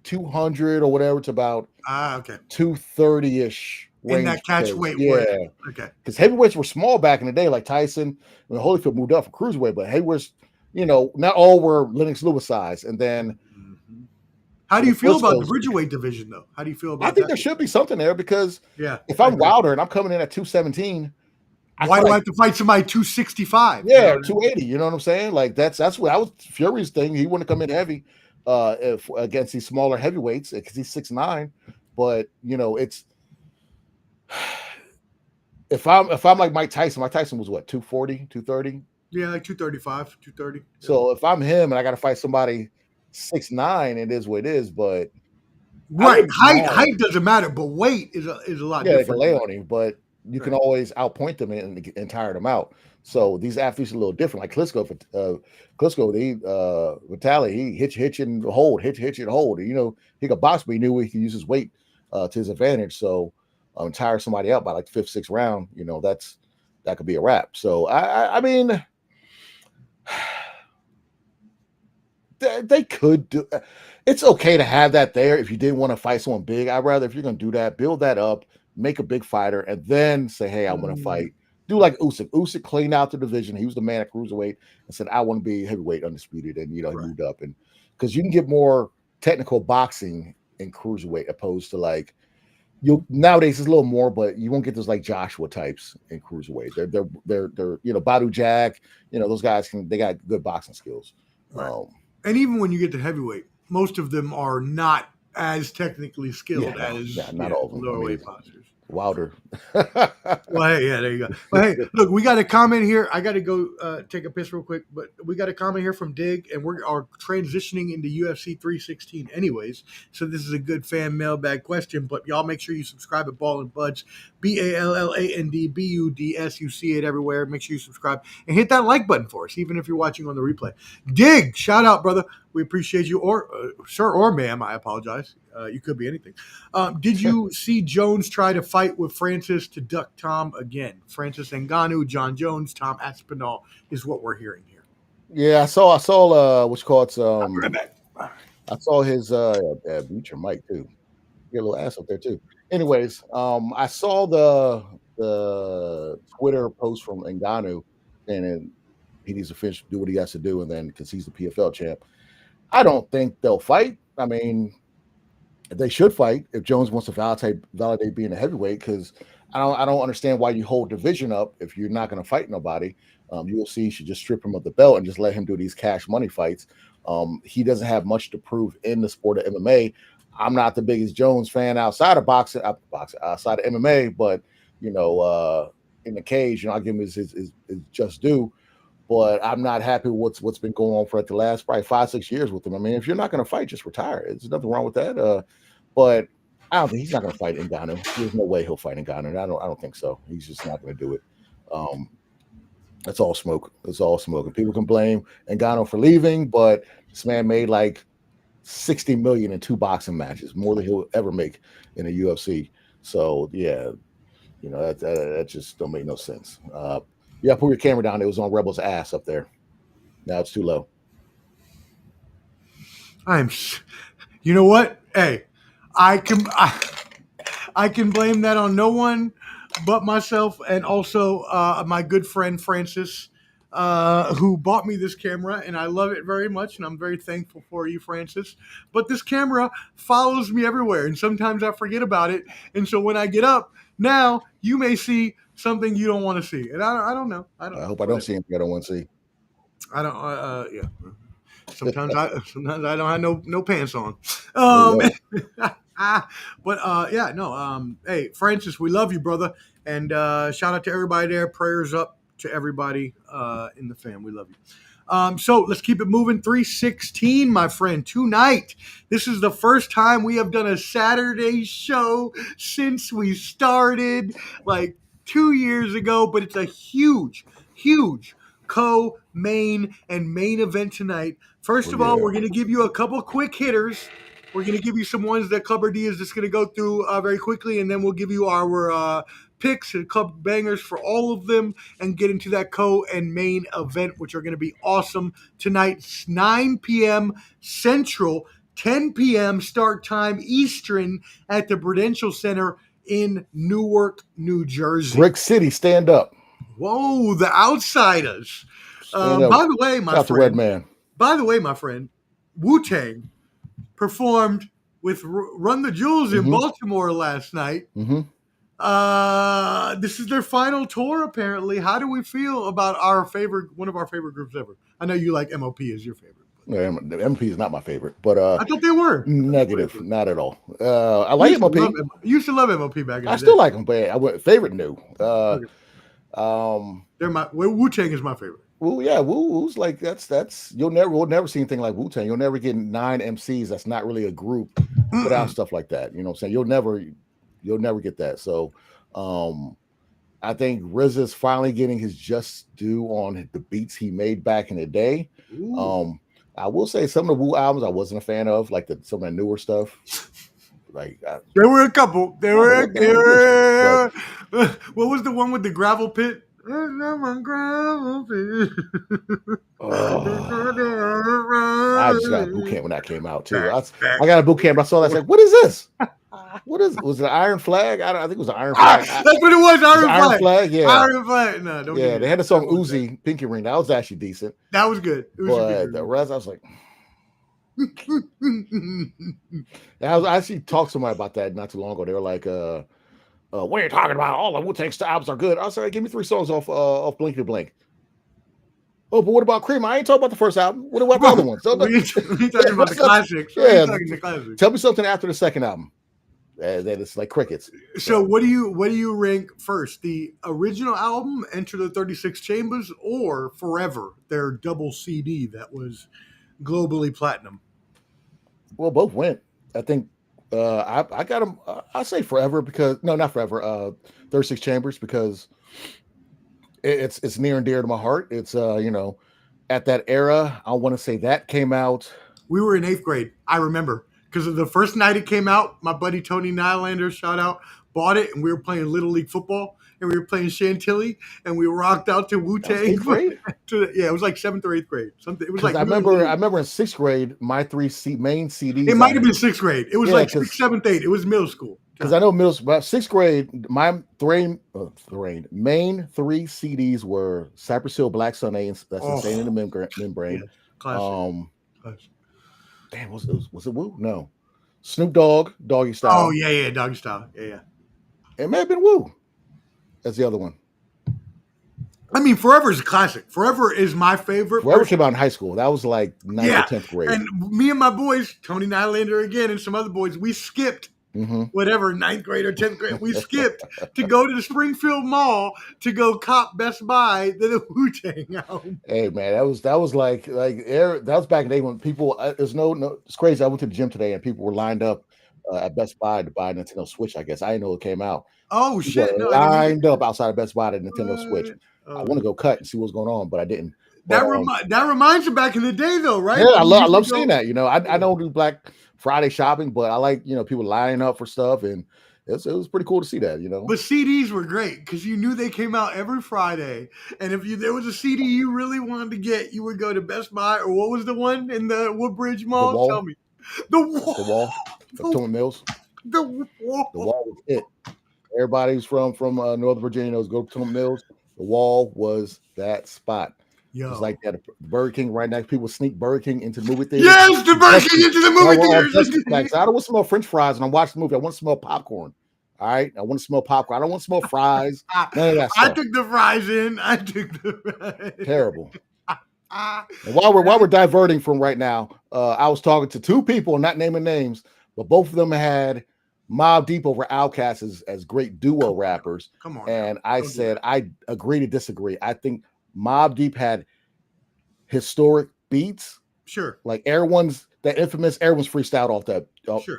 200 or whatever to about 230-ish. In that catch weight, okay. Because heavyweights were small back in the day, like Tyson. When Holyfield moved up for cruiserweight, but heavyweights, not all were Lennox Lewis size. And then, how do you feel about the Bridgerweight division, though? How do you feel about? I think there should be something there because if I'm Wilder and I'm coming in at 217, why do I have to fight somebody 265? Yeah, 280. You know what I'm saying? Like that's what I was Fury's thing. He wouldn't come in heavy against these smaller heavyweights because he's 6'9". But it's. If I'm like Mike Tyson was what, 240, 230? Yeah, like 235, 230. So if I'm him and I got to fight somebody 6'9", it is what it is. But right, height doesn't matter, but weight is a lot different. Yeah, they can lay on him, but you can always outpoint them and tire them out. So these athletes are a little different. Like Klitschko, Vitaly, he hitch and hold. He could box, but he knew he could use his weight to his advantage. So. Tire somebody out by like the 5th, 6th round, that could be a wrap. So I mean, they could do. It's okay to have that there if you didn't want to fight someone big. I'd rather, if you're going to do that, build that up, make a big fighter, and then say, hey, I want to fight. Do like Usyk. Usyk cleaned out the division. He was the man at cruiserweight and said, I want to be heavyweight undisputed, and he moved up, and because you can get more technical boxing in cruiserweight opposed to like. Nowadays it's a little more, but you won't get those like Joshua types in cruiserweight. They're Badu Jack, those guys they got good boxing skills. Right. And even when you get to heavyweight, most of them are not as technically skilled not all of them. lower weight boxers. Wilder. Well, hey, yeah, there you go. Well, hey, look, we got a comment here. I got to go take a piss real quick, but we got a comment here from Dig, and we are transitioning into UFC 316 anyways. So this is a good fan mailbag question, but y'all make sure you subscribe at Ball and Buds, BALLANDBUDS. You see it everywhere. Make sure you subscribe and hit that like button for us, even if you're watching on the replay. Dig, shout out, brother. We appreciate you, or sir or ma'am. I apologize. You could be anything. Did you see Jones try to fight with Francis to duck Tom again? Francis Ngannou, John Jones, Tom Aspinall is what we're hearing here. Yeah, I saw what you call it. Right back. I saw his mute your mic too. Get a little ass up there too. Anyways, I saw the Twitter post from Ngannou, and he needs to finish, do what he has to do, and then because he's the PFL champ. I don't think they'll fight. I mean, they should fight if Jones wants to validate being a heavyweight, because I don't understand why you hold division up if you're not going to fight nobody. UFC should just strip him of the belt and just let him do these cash money fights. He doesn't have much to prove in the sport of MMA. I'm not the biggest Jones fan outside of boxing, outside of MMA, but in the cage, I'll give him his just due. But I'm not happy with what's been going on for the last probably 5-6 years with him. I mean, if you're not going to fight, just retire. There's nothing wrong with that. But I don't think he's not going to fight Ngannou. There's no way he'll fight Ngannou. I don't think so. He's just not going to do it. That's all smoke. It's all smoke. And people can blame Ngannou for leaving, but this man made like $60 million in 2 boxing matches, more than he'll ever make in the UFC. So yeah, that just don't make no sense. Yeah, pull your camera down. It was on Rebel's ass up there. Now it's too low. You know what? Hey, I can blame that on no one but myself, and also my good friend Francis, who bought me this camera, and I love it very much, and I'm very thankful for you, Francis. But this camera follows me everywhere, and sometimes I forget about it. And so when I get up, now you may see something you don't want to see, and I don't know. I hope I don't see anything I don't want to see. I don't. Yeah. Sometimes I don't have no pants on. Hey, Francis, we love you, brother, and shout out to everybody there. Prayers up to everybody in the fam. We love you. So let's keep it moving. 316, my friend. Tonight, this is the first time we have done a Saturday show since we started, like 2 years ago, but it's a huge co-main and main event tonight. First of all, we're going to give you a couple quick hitters. We're going to give you some ones that Clubber D is just going to go through very quickly, and then we'll give you our picks and club bangers for all of them and get into that co and main event, which are going to be awesome tonight. 9 p.m. Central, 10 p.m. start time Eastern at the Prudential Center in Newark, New Jersey. Brick City, stand up. Whoa, the Outsiders. By the way, my friend, Wu-Tang performed with Run the Jewels in Baltimore last night. Mm-hmm. This is their final tour, apparently. How do we feel about one of our favorite groups ever? I know you like MOP as your favorite. No, MP is not my favorite, but I thought they were. Negative, not at all. I like MOP. You used to love MOP back in the day. I still like them, but I went favorite new. They're Wu-Tang is my favorite. Well, yeah, Wu's like that's we'll never see anything like Wu-Tang. You'll never get 9 MCs that's not really a group without stuff like that. You know what I'm saying? You'll never get that. So I think RZA's finally getting his just due on the beats he made back in the day. Ooh. I will say some of the Wu albums I wasn't a fan of, like some of the newer stuff. Like there were a couple. What was the one with the gravel pit? I just got a boot camp when that came out too. I got a boot camp. I saw that. I was like, what is this? What is it? Was it an Iron Flag? I think it was an Iron Flag. That's what it was. Iron Flag. Yeah. Iron Flag. No, don't. Yeah, they had the song Uzi, Pinky Ring. That was actually decent. That was good. But the rest, I was like, I actually talked to somebody about that not too long ago. They were like, what are you talking about? All the Wu-Tang albums are good. I was like, give me 3 songs off Blink to Blink. Oh, but what about Cream? I ain't talking about the first album. What about the other ones? We talking about the classics. Yeah. The classics. Tell me something after the second album. That it's like crickets. So what do you rank first? The original album, Enter the 36 Chambers, or Forever, their double CD that was globally platinum? Well, both went. I think I got them. I say Forever because not Forever. 36 Chambers because it's near and dear to my heart. It's at that era. I want to say that came out. We were in 8th grade. I remember because of the first night it came out. My buddy Tony Nylander, shout out, bought it, and we were playing Little League football, and we were playing Chantilly, and we rocked out to Wu-Tang. 8th grade? Yeah, it was like 7th or 8th grade. Something. It was like I remember in 6th grade, my three main CDs. It might have been 6th grade. It was like 6th, 7th, 8th. It was middle school. Because I know about 6th grade, my main 3 CDs were Cypress Hill, Black Sunday, and that's Insane in the Membrane. Yeah. Classic. Damn, was it Woo? No. Snoop Dogg, Doggy Style. Oh, yeah, Doggy Style. Yeah. It may have been Woo. That's the other one. I mean, Forever is a classic. Forever is my favorite. Forever came out in high school. That was like 9th or 10th grade. And me and my boys, Tony Nylander again, and some other boys, we skipped whatever, 9th grade or 10th grade. We skipped to go to the Springfield Mall to go cop Best Buy the Wu-Tang album. Hey man, that was like that was back in the day when people. It's crazy. I went to the gym today and people were lined up at Best Buy to buy a Nintendo Switch. I guess I didn't know it came out. Oh shit! No, lined up outside of Best Buy to Nintendo Switch. I want to go cut and see what's going on, but I didn't. That reminds you back in the day, though, right? Yeah, I love seeing that. I don't do Black Friday shopping, but I like people lining up for stuff, and it was pretty cool to see that. But CDs were great because you knew they came out every Friday, and if there was a CD you really wanted to get, you would go to Best Buy or what was the one in the Woodbridge Mall? The Wall. Tell me, the Wall, Potomac Mills. The Wall. The Wall was it. Everybody's from Northern Virginia knows go to Potomac Mills. The Wall was that spot. Yo. It's like that. Burger King right now. People sneak Burger King into the movie theater. Yes, the Burger King into the movie theater. Like, I don't want to smell French fries when I'm watching the movie. I want to smell popcorn. All right, I want to smell popcorn. I don't want to smell fries. None of that stuff. I took the fries in. Terrible. And while we're diverting from right now, I was talking to 2 people, not naming names, but both of them had Mobb Deep over Outkast as great duo rappers. Come on. And I said I agree to disagree. I think Mobb Deep had historic beats. Sure. Like everyone's freestyled off that. Sure.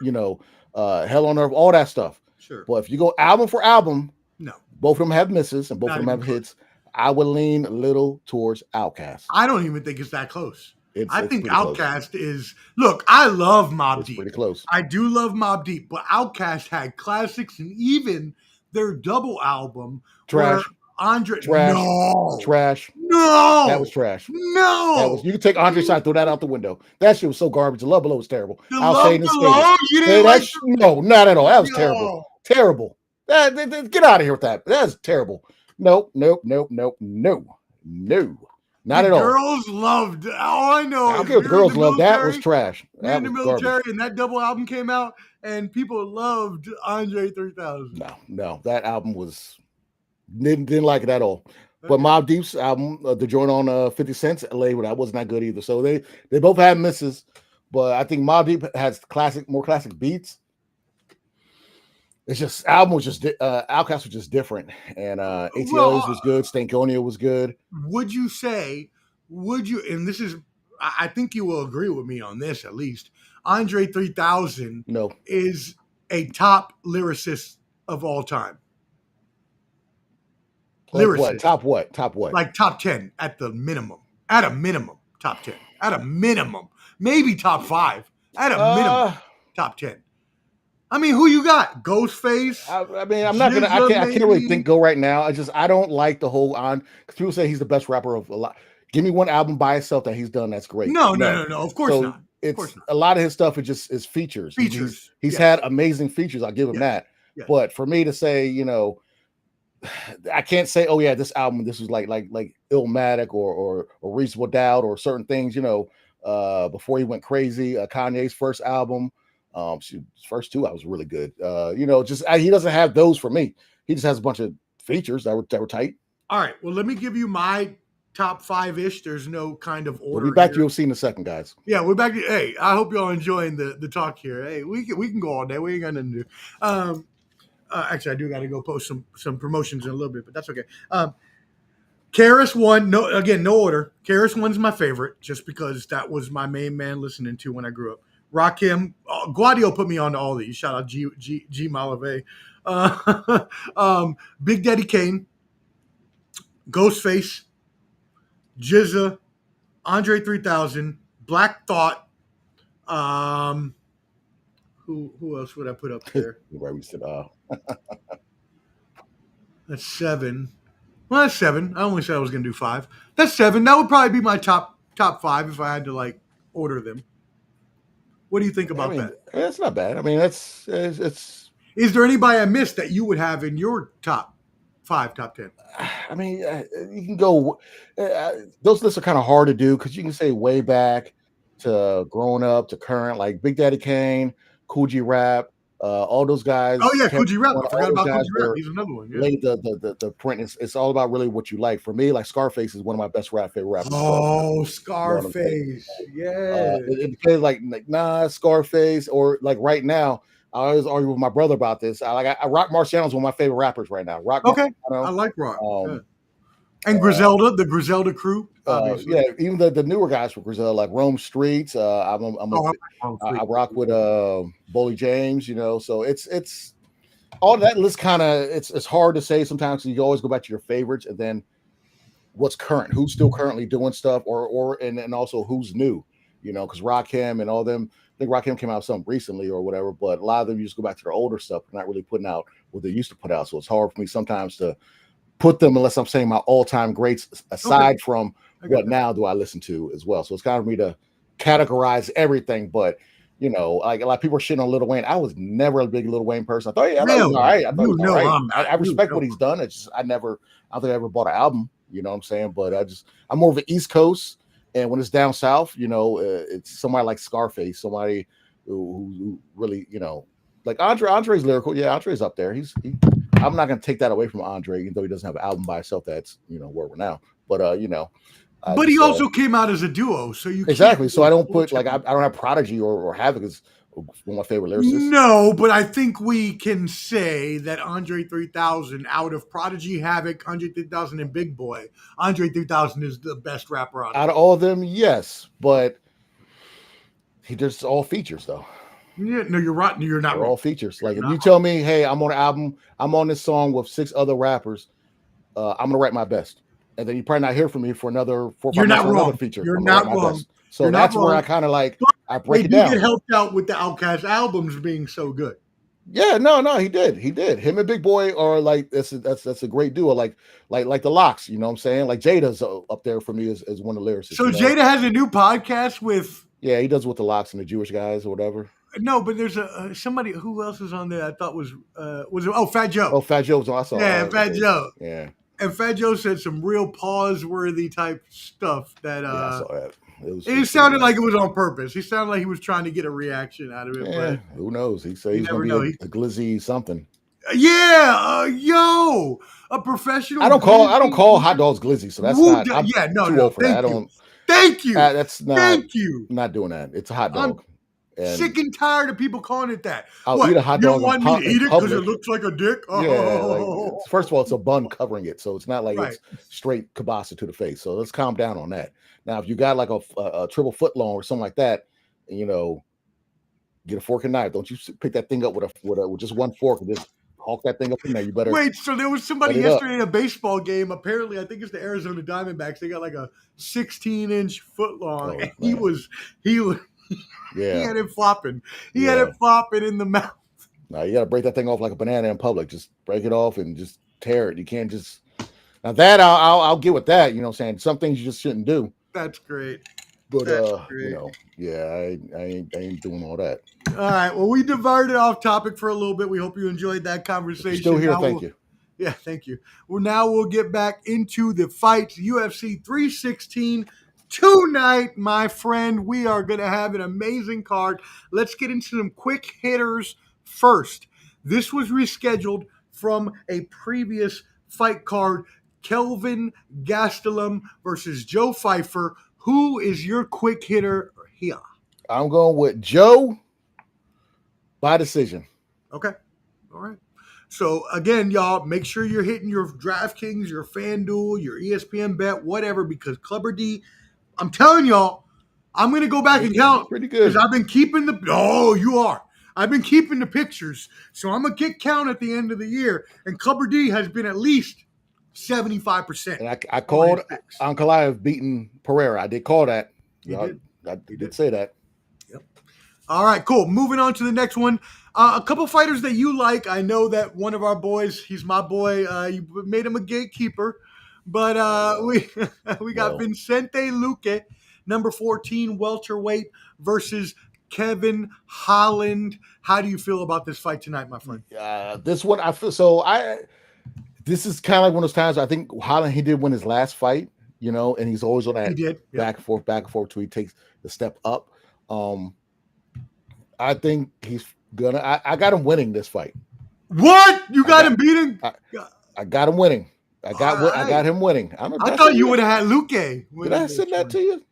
Hell on Earth, all that stuff. Sure. But if you go album for album, no, both of them have misses and both Not of them have even hits. I would lean a little towards Outkast. I don't even think it's that close. I think Outkast is. Look, I love Mobb Deep. Pretty close. I do love Mobb Deep, but Outkast had classics and even their double album. Trash. Andre. Trash. No. Trash. No. That was trash. No. You can take Andre's side, throw that out the window. That shit was so garbage. The Love Below was terrible. I'll say this. No, not at all. That was terrible. Terrible. Get out of here with that. That's terrible. Nope. Not at all. Girls loved. All I know. I don't care what the girls loved. That was trash. In the military, and that double album came out, and people loved Andre 3000. No, that album was didn't like it at all. But Mobb Deep's album, the joint on 50 Cent's label, that wasn't that good either. So they both had misses, but I think Mobb Deep has more classic beats. It's just album was just Outkast was just different, and ATLs was good. Stankonia was good. Would you? And this is, I think you will agree with me on this at least. Andre 3000 is a top lyricist of all time. Lyricist. Top what? Like top 10 at the minimum. At a minimum, top 10. At a minimum, maybe top 5. At a minimum, top 10. I mean, who you got? Ghostface? I mean, I'm not gonna. I can't really go right now. I don't like the whole on because people say he's the best rapper of a lot. Give me one album by itself that he's done that's great. No. Of course not. It's a lot of his stuff. It just is features. He's had amazing features. I'll give him that. Yeah. But for me to say, I can't say, oh yeah, this album, this was like Illmatic or Reasonable Doubt or certain things. Before he went crazy, Kanye's first album. His first 2 albums were really good. He doesn't have those for me. He just has a bunch of features that were tight. All right. Well, let me give you my top 5-ish. There's no kind of order. We'll be back here. to UFC in a second, guys. Yeah, we're back. Hey, I hope y'all enjoying the talk here. Hey, we can go all day. We ain't got nothing to do. Actually, I do got to go post some promotions in a little bit, but that's okay. Karis won. No order. Karis one's my favorite, just because that was my main man listening to when I grew up. Rakim, Guadio put me on to all these. Shout out G Malave. Big Daddy Kane, Ghostface, Jizza, Andre 3000, Black Thought. Who else would I put up there? Right, we said, That's 7. Well, that's 7. I only said I was going to do 5. That's 7. That would probably be my top 5 if I had to like order them. What do you think about that? That's not bad. I mean, it's. Is there anybody I missed that you would have in your top 5, top 10? I mean, you can go. Those lists are kind of hard to do because you can say way back to growing up to current, like Big Daddy Kane, Cool G Rap, all those guys. Oh yeah, Cool G Rap. I forgot about Cool G Rap. He's another one. Yeah. Laid the print. It's all about really what you like. For me, like Scarface is one of my best favorite rappers. Oh, Scarface. Yeah. It depends. Like nah, Scarface, or like right now. I always argue with my brother about this. I Rock Marciano's one of my favorite rappers right now. Okay. I like Rock. Yeah. And Griselda, the Griselda crew. Yeah, even the newer guys from Griselda, like Rome Streets. I rock with Bully James, so it's all that list kind of it's hard to say sometimes. So you always go back to your favorites and then what's current, who's still currently doing stuff, and also who's new, because Rakim and all them. I think Rakim came out with something recently or whatever, but a lot of them you just go back to their older stuff. They're not really putting out what they used to put out. So it's hard for me sometimes to put them unless I'm saying my all-time greats aside from what now do I listen to as well. So it's kind of for me to categorize everything. But, like a lot of people are shitting on Lil Wayne. I was never a big Lil Wayne person. I thought, he was all right. I respect what he's done. It's just I don't think I ever bought an album. You know what I'm saying? But I'm more of an East Coast. And when it's down south, it's somebody like Scarface, somebody who really, like Andre's lyrical. Yeah, Andre's up there. I'm not going to take that away from Andre, even though he doesn't have an album by himself that's, where we're now. But, but he also came out as a duo. So you exactly. So I don't put I don't have Prodigy or Havoc as one of my favorite lyricists. No, but I think we can say that Andre 3000 out of Prodigy, Havoc, Andre 3000, and Big Boy, Andre 3000 is the best rapper out of all of them. Yes, but he just all features though. Yeah, no, you're right. You're not wrong. All features. Like if you tell me, hey, I'm on an album, I'm on this song with 6 other rappers, I'm gonna write my best, and then you probably not hear from me for another 4 or 5 months for another feature. You're not wrong. So that's where I kind of like I break it down. He get helped out with the Outkast albums being so good. Yeah, no, he did. Him and Big Boy are like that's a great duo. Like the Locks, you know what I'm saying? Like Jada's up there for me as one of the lyricists. So Jada has a new podcast with. Yeah, he does with the Locks and the Jewish guys or whatever. No, but there's somebody who else was on there. I thought was Fat Joe. Oh, Fat Joe was awesome. Yeah, Fat Joe. Yeah, and Fat Joe said some real pause-worthy type stuff that. I saw that. It sounded like it was on purpose. He sounded like he was trying to get a reaction out of it. Yeah, but who knows? He said he's going to be a glizzy something. Yeah, a professional. I don't call hot dogs glizzy, so that's not. I'm too old for that. I don't. Thank you. That's not. Thank you. I'm not doing that. It's a hot dog. I'm sick and tired of people calling it that. I'll eat a hot dog. You want me to eat it because it looks like a dick? Oh. Yeah. First of all, it's a bun covering it, so it's not like it's straight kielbasa to the face. So let's calm down on that. Now, if you got like a triple foot long or something like that, get a fork and knife. Don't you pick that thing up with just one fork and just hulk that thing up in there. You better wait. So there was somebody yesterday in a baseball game. Apparently, I think it's the Arizona Diamondbacks. They got like a 16-inch foot long, and he was. Yeah. He had it flopping. He had it flopping in the mouth. No, you got to break that thing off like a banana in public. Just break it off and just tear it. You can't just. Now that I'll get with that. You know what I'm saying? Some things you just shouldn't do. That's great. But I ain't doing all that. All right. Well, we diverted off topic for a little bit. We hope you enjoyed that conversation. Still here, thank you. Yeah, thank you. Well, now we'll get back into the fights. UFC 316 tonight, my friend. We are going to have an amazing card. Let's get into some quick hitters first. This was rescheduled from a previous fight card Kelvin Gastelum versus Joe Pfeiffer. Who is your quick hitter here? I'm going with Joe by decision. Okay. All right. So again, y'all, make sure you're hitting your DraftKings, your FanDuel, your ESPN bet, whatever, because Clubber D, I'm telling y'all, I'm going to go back and count. Pretty good. Because I've been keeping you are. I've been keeping the pictures. So I'm going to get count at the end of the year. And Clubber D has been at least 75%. And I called Ankalaev beating Pereira. I did call that. I did say that. Yep. All right, cool. Moving on to the next one. A couple fighters that you like. I know that one of our boys, he's my boy. You made him a gatekeeper. But we got Vicente Luque, number 14 welterweight, versus Kevin Holland. How do you feel about this fight tonight, my friend? This one, I feel so. This is kind of like one of those times. I think Holland, he did win his last fight, and he's always on that back and forth till he takes the step up. I think he's gonna. I got him winning this fight. What? You got him beating? I got him winning. I got him winning. I thought you would have had Luque. Did I send that to you?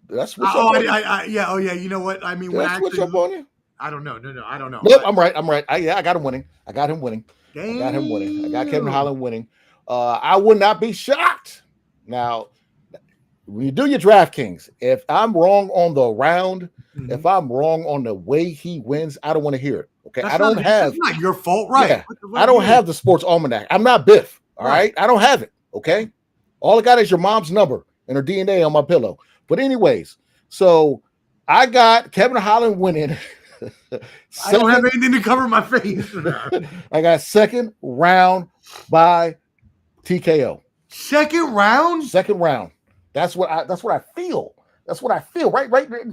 That's switch up on you? Yeah. You know what? I mean, did I switch up on you? I don't know. No, I don't know. Nope, I'm right. I got him winning. I got him winning. Damn. I got him winning. I got Kevin Holland winning. I would not be shocked. Now, when you do your DraftKings, if I'm wrong on the round, if I'm wrong on the way he wins, I don't want to hear it. Okay, that's not your fault, right? Yeah, I don't have the sports almanac. I'm not Biff. All right, I don't have it. Okay, all I got is your mom's number and her DNA on my pillow. But anyways, so I got Kevin Holland winning. I don't have anything to cover my face. I got second round by TKO. Second round? Second round. That's what I feel. That's what I feel. Right,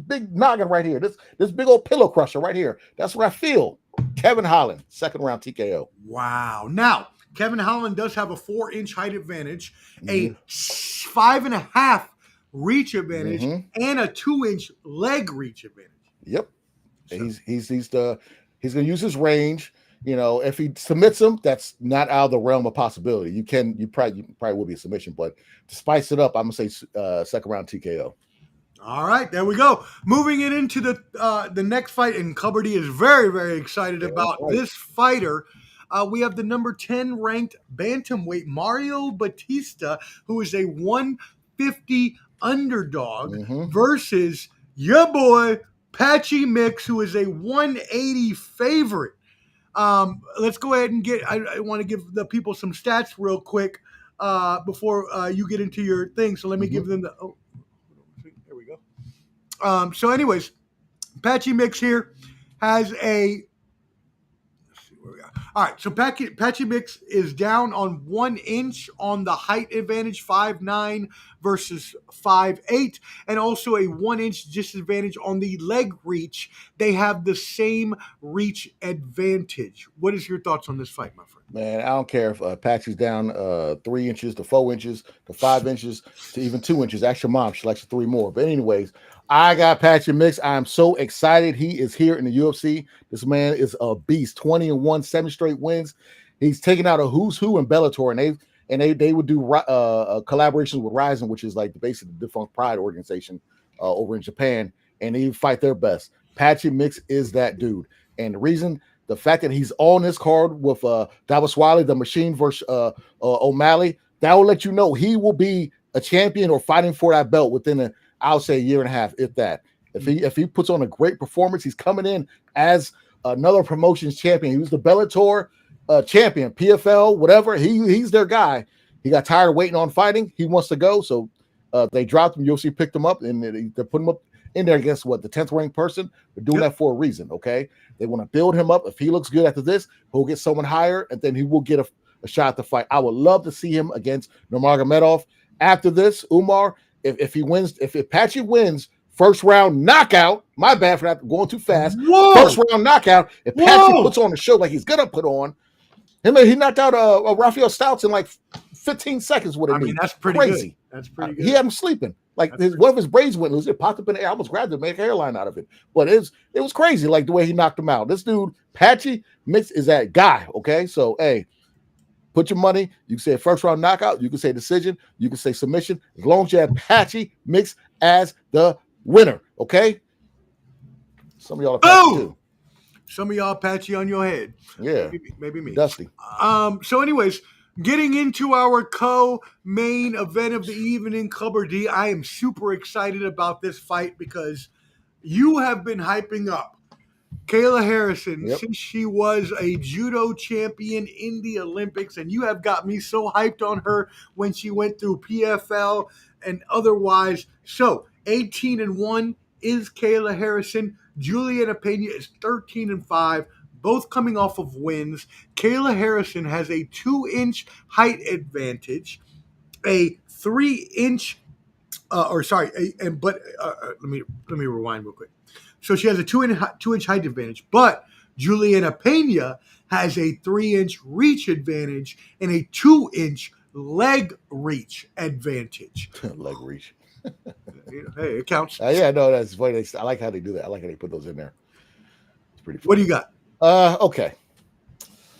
big noggin right here. This big old pillow crusher right here. That's what I feel. Kevin Holland, second round TKO. Wow. Now, Kevin Holland does have a 4-inch height advantage, a 5.5 reach advantage, and a 2-inch leg reach advantage. Yep. So. He's gonna use his range. If he submits him, that's not out of the realm of possibility. You probably will be a submission, but to spice it up, I'm gonna say second round TKO. All right, there we go. Moving it into the next fight, and Clubber D is very, very excited about this fighter. We have the number 10 ranked bantamweight Mario Batista, who is a 150 underdog, versus your boy Patchy Mix, who is a 180 favorite. Let's go ahead and I want to give the people some stats real quick before you get into your thing. So let me give them there we go. So anyways, Patchy Mix here has a, let's see where we are. All right, so Patchy Mix is down on 1 inch on the height advantage, 5'9" versus 5'8", and also a 1 inch disadvantage on the leg reach. They have the same reach advantage. What is your thoughts on this fight, my friend? Man, I don't care if Patchy's down 3 inches to 4 inches to 5 inches to even 2 inches. Ask your mom; she likes 3 more. But anyways, I got Patchy Mix. I'm so excited. He is here in the UFC. This man is a beast. 20-1, 7 straight wins. He's taken out a who's who in Bellator, and they would do collaborations with Rising, which is like basically the defunct Pride organization over in Japan, and they fight their best. Patchy Mix is that dude, and the fact that he's on this card with Dvalishvili, the Machine versus O'Malley, that will let you know he will be a champion or fighting for that belt within I'll say a year and a half, if that. If he puts on a great performance, he's coming in as another promotions champion. He was the Bellator champion, PFL, whatever. He's their guy. He got tired of waiting on fighting. He wants to go, so they dropped him. UFC picked him up, and they're putting him up in there against the 10th ranked person. They're doing that for a reason, okay? They want to build him up. If he looks good after this, he'll get someone higher, and then he will get a shot to fight. I would love to see him against Nurmagomedov. After this, Umar, if he wins, if Patchy wins first round knockout, my bad for that going too fast. Whoa. First round knockout. If Patchy puts on a show like he's gonna put on, he knocked out Rafael Stouts in like 15 seconds. I mean, that's pretty crazy. Good. That's pretty good. He had him sleeping. Like one of his braids went loose. It popped up in the air. I almost grabbed it, made a hairline out of it. But it was crazy, like the way he knocked him out. This dude, Patchy Mix, is that guy. Okay, so hey, Put your money. You can say first round knockout. You can say decision. You can say submission. As long as you have Patchy mixed as the winner. Okay. Some of y'all are patchy too. Some of y'all patchy on your head. Yeah. Maybe me. Dusty. So anyways, getting into our co-main event of the evening, Clubber D, I am super excited about this fight because you have been hyping up Kayla Harrison since she was a judo champion in the Olympics, and you have got me so hyped on her when she went through PFL and otherwise. So 18-1 is Kayla Harrison. Julianna Peña is 13-5. Both coming off of wins. Kayla Harrison has a 2-inch height advantage, a 3-inch, let me rewind real quick. So she has a 2-inch height advantage, but Julianna Peña has a 3-inch reach advantage and a 2-inch leg reach advantage. Leg reach. Hey, it counts. Yeah, no, that's funny. I like how they do that. I like how they put those in there. It's pretty funny. What do you got? Okay.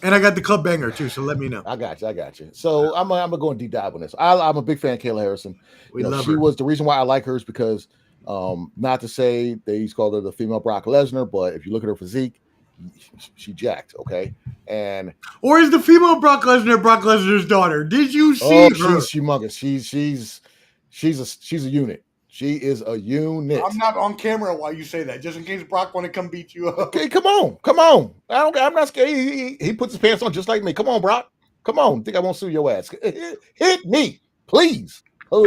And I got the club banger too, so let me know. I got you. So I'm gonna go and deep dive on this. I'm a big fan of Kayla Harrison. She was the reason why I like her is because not to say they used to call her the female Brock Lesnar, but if you look at her physique, she jacked, okay? Or is the female Brock Lesnar's daughter? Did you see her? She's humongous. She's a unit. She is a unit. I'm not on camera while you say that, just in case Brock want to come beat you up. Okay, come on. I'm not scared. He puts his pants on just like me. Come on, Brock. Come on. Think I won't sue your ass? Hit me, please. I'll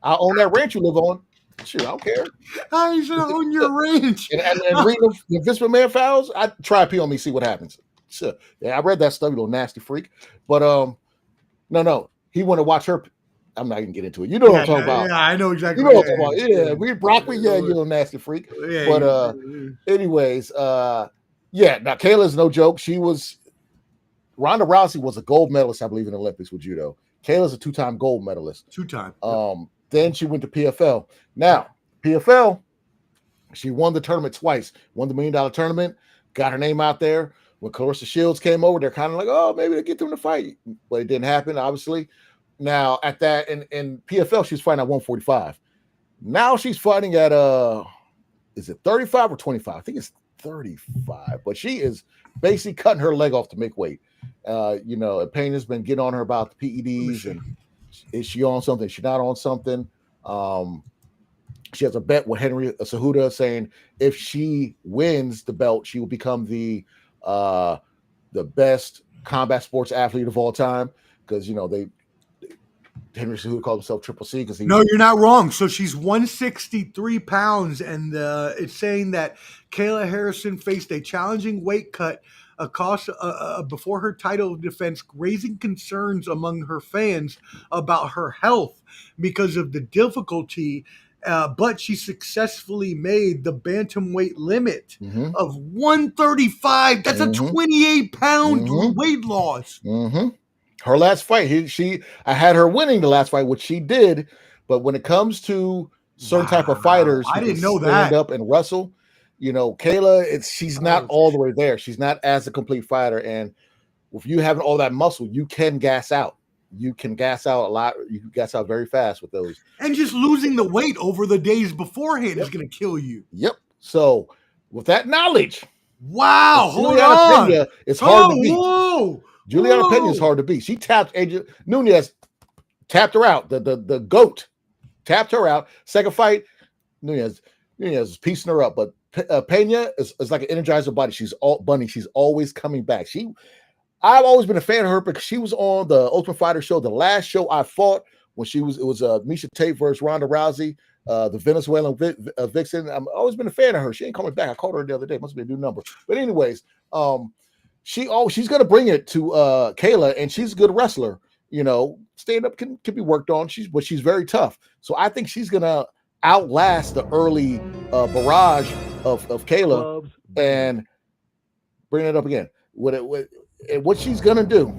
own that ranch you live on. Shoot, I don't care. How you should own your ranch? and read the Vince McMahon files. I try to pee on me, see what happens. Sure. Yeah, I read that stuff, you little nasty freak. But no. He want to watch her. I'm not even get into it. You know what I'm talking about. Yeah, I know exactly. You know what I'm talking about. Yeah, we broccoli. Yeah, you little nasty freak. Yeah, but anyways, now Kayla's no joke. Ronda Rousey was a gold medalist, I believe, in the Olympics with judo. Kayla's a 2-time gold medalist. 2-time. Then she went to PFL. Now, PFL, she won the tournament twice. Won the $1 million tournament, got her name out there. When Clarissa Shields came over, they're kind of like, oh, maybe they'll get them to fight. But it didn't happen, obviously. Now, at that, in PFL, she's fighting at 145. Now she's fighting at, is it 35 or 25? I think it's 35. But she is basically cutting her leg off to make weight. Pena's been getting on her about the PEDs and is she on something? Is she not on something? She has a bet with Henry Cejudo saying if she wins the belt, she will become the best combat sports athlete of all time. Because Henry Cejudo called himself Triple C. No, you're not wrong. So she's 163 pounds, and it's saying that Kayla Harrison faced a challenging weight cut before her title defense, raising concerns among her fans about her health because of the difficulty. But she successfully made the bantamweight limit of 135. That's a 28-pound weight loss. Her last fight, I had her winning the last fight, which she did. But when it comes to certain type of fighters, I didn't know stand up and wrestle. Kayla, she's not all the way there. She's not as a complete fighter. And if you having all that muscle, you can gas out. You can gas out a lot. You can gas out very fast with those. And just losing the weight over the days beforehand is going to kill you. Yep. So with that knowledge, wow, hold Julianna on. Peña is hard to beat. Whoa. Julianna Peña is hard to beat. She tapped Nunez, tapped her out. The GOAT tapped her out. Second fight, Nunez is piecing her up, but Peña is like an energizer body. She's always coming back. I've always been a fan of her because she was on the Ultimate Fighter show. The last show I fought when it was Miesha Tate versus Ronda Rousey, the Venezuelan vixen. I've always been a fan of her. She ain't coming back. I called her the other day. Must be a new number. But anyways, she's going to bring it to Kayla, and she's a good wrestler. Stand up can be worked on. But she's very tough. So I think she's going to outlast the early barrage of Kayla and bring it up again. What she's gonna do?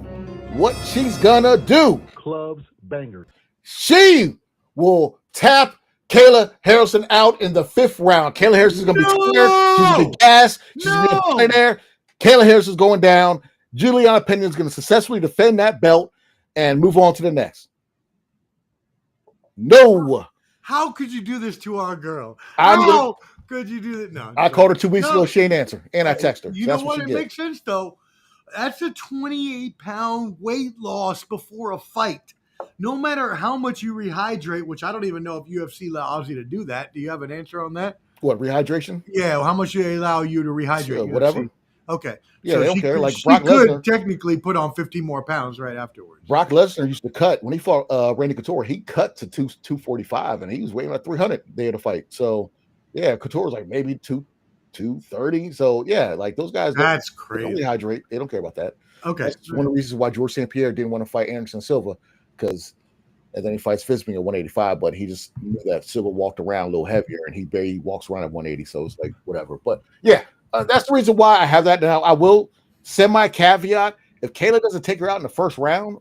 Clubs banger. She will tap Kayla Harrison out in the 5th round. Kayla Harrison is gonna be tired. She's gonna be gassed. She's gonna be in there. Kayla Harrison's going down, Julianna Peña is going to successfully defend that belt and move on to the next. No. How could you do this to our girl? Could you do that? No. I called her 2 weeks ago. She ain't answer. And I text her. You know what? It makes sense, though. That's a 28-pound weight loss before a fight. No matter how much you rehydrate, which I don't even know if UFC allows you to do that. Do you have an answer on that? What, rehydration? Yeah, how much they allow you to rehydrate? Whatever. Okay. Yeah, they don't care. Like she Brock Lesnar could technically put on 15 more pounds right afterwards. Brock Lesnar used to cut when he fought Randy Couture. He cut to 245, and he was weighing like 300 day of the fight. So, yeah, Couture was like maybe 230. So, yeah, like those guys. That's crazy. They don't rehydrate. They don't care about that. Okay. That's one of the reasons why George St. Pierre didn't want to fight Anderson Silva, and then he fights Bisping at 185, but he just knew that Silva walked around a little heavier, and he barely walks around at 180. So it's like whatever. But yeah, that's the reason why I have that. Now I will semi-caveat: if Kayla doesn't take her out in the first round,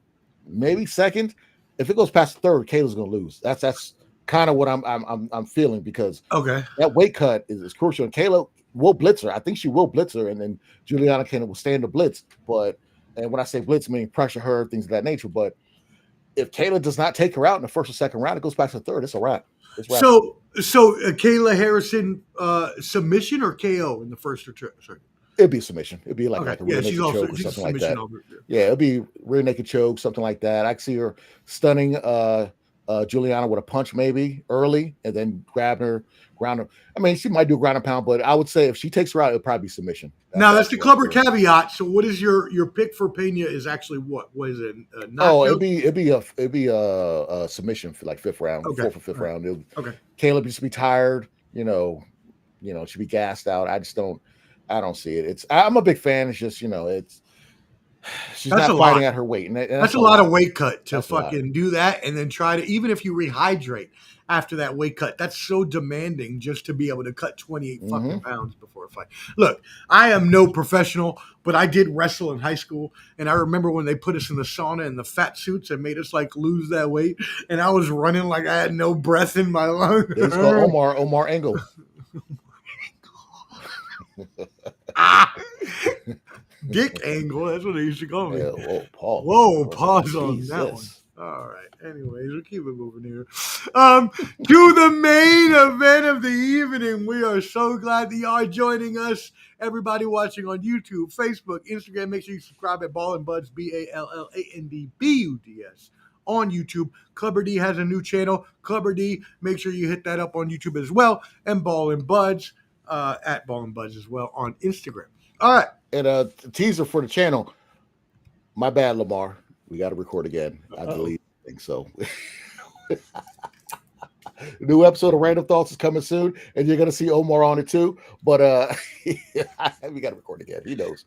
maybe second. If it goes past the third, Kayla's going to lose. That's kind of what I'm feeling, because that weight cut is crucial. And Kayla will blitz her. I think she will blitz her, and then Julianna can withstand the blitz. And when I say blitz, I mean pressure her, things of that nature. But if Kayla does not take her out in the first or second round, it goes back to the third. It's a wrap. So Kayla Harrison submission or KO in the first or second? It'd be a submission. It'd be like a rear naked choke or something like that. Yeah, it'd be rear naked choke, something like that. I could see her stunning Julianna with a punch maybe early, and then grabbing her, ground her. I mean, she might do a ground and pound, but I would say if she takes her out, it'd probably be submission. That's the clubber caveat. So what is your pick for Pena is actually what? What is it? It'd be a submission for like fifth round, fourth or fifth round. Kayla used to be tired, she'd be gassed out. I don't see it. I'm a big fan. It's just, she's not fighting at her weight. And that's a lot of weight cut to fucking do that. And then try to, even if you rehydrate after that weight cut, that's so demanding just to be able to cut 28 fucking pounds before a fight. Look, I am no professional, but I did wrestle in high school. And I remember when they put us in the sauna in the fat suits and made us like lose that weight. And I was running like I had no breath in my lungs. It's called Omar Engel. Dick Angle, that's what they used to call me. Yeah, pause on that one. All right. Anyways, we'll keep it moving here. To the main event of the evening. We are so glad that you are joining us. Everybody watching on YouTube, Facebook, Instagram, make sure you subscribe at Ball and Buds, BALLANDBUDS. On YouTube. Clubber D has a new channel. Clubber D, make sure you hit that up on YouTube as well. And Ball and Buds. At Ball and Buds as well on Instagram. All right. And a teaser for the channel. My bad, Lamar. We got to record again. I believe so. New episode of Random Thoughts is coming soon, and you're gonna see Omar on it too. But we got to record again. He knows.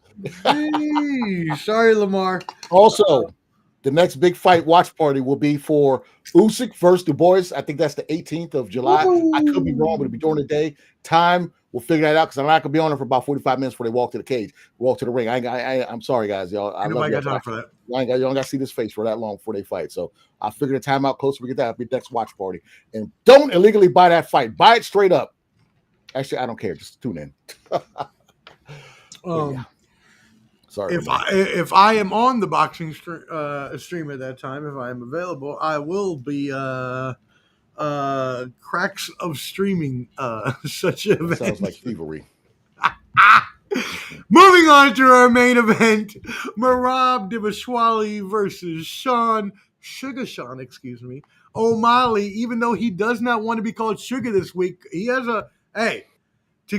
Sorry, Lamar. Also, the next big fight watch party will be for Usyk versus Du Bois. I think that's the 18th of July. Ooh. I could be wrong, but it'll be during the day. Time, we'll figure that out, because I'm not going to be on it for about 45 minutes before they walk to the cage, walk to the ring. I'm sorry, guys. Y'all, I love got time for that. Y'all don't got to see this face for that long before they fight. So I'll figure the time out closer. We get that. It'll be next watch party. And don't illegally buy that fight. Buy it straight up. Actually, I don't care. Just tune in. Yeah. Sorry. If I am on the boxing stream at that time, if I am available, I will be cracks of streaming such events. Sounds like thievery. Moving on to our main event, Merab Dvalishvili versus Sean O'Malley. Even though he does not want to be called Sugar this week, he has to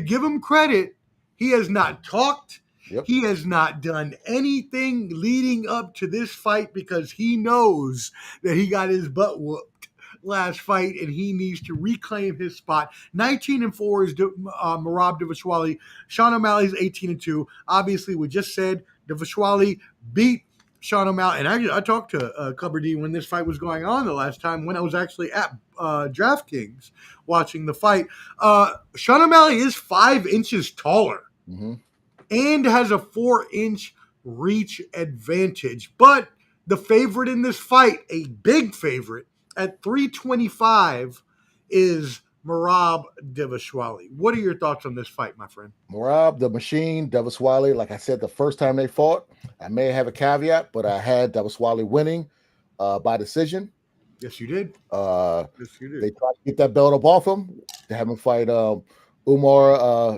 give him credit, he has not talked. Yep. He has not done anything leading up to this fight because he knows that he got his butt whooped last fight and he needs to reclaim his spot. 19-4 is Merab Dvalishvili. Sean O'Malley's 18-2. Obviously, we just said Dvalishvili beat Sean O'Malley. And actually, I talked to Clubber D when this fight was going on the last time, when I was actually at DraftKings watching the fight. Sean O'Malley is 5 inches taller. Mm-hmm. And has a 4-inch reach advantage. But the favorite in this fight, a big favorite, at 325 is Merab Dvalishvili. What are your thoughts on this fight, my friend? Merab, the machine, Dvalishvili. Like I said, the first time they fought, I may have a caveat, but I had Dvalishvili winning by decision. Yes, you did. Yes, you did. They tried to get that belt up off him to have him fight Omar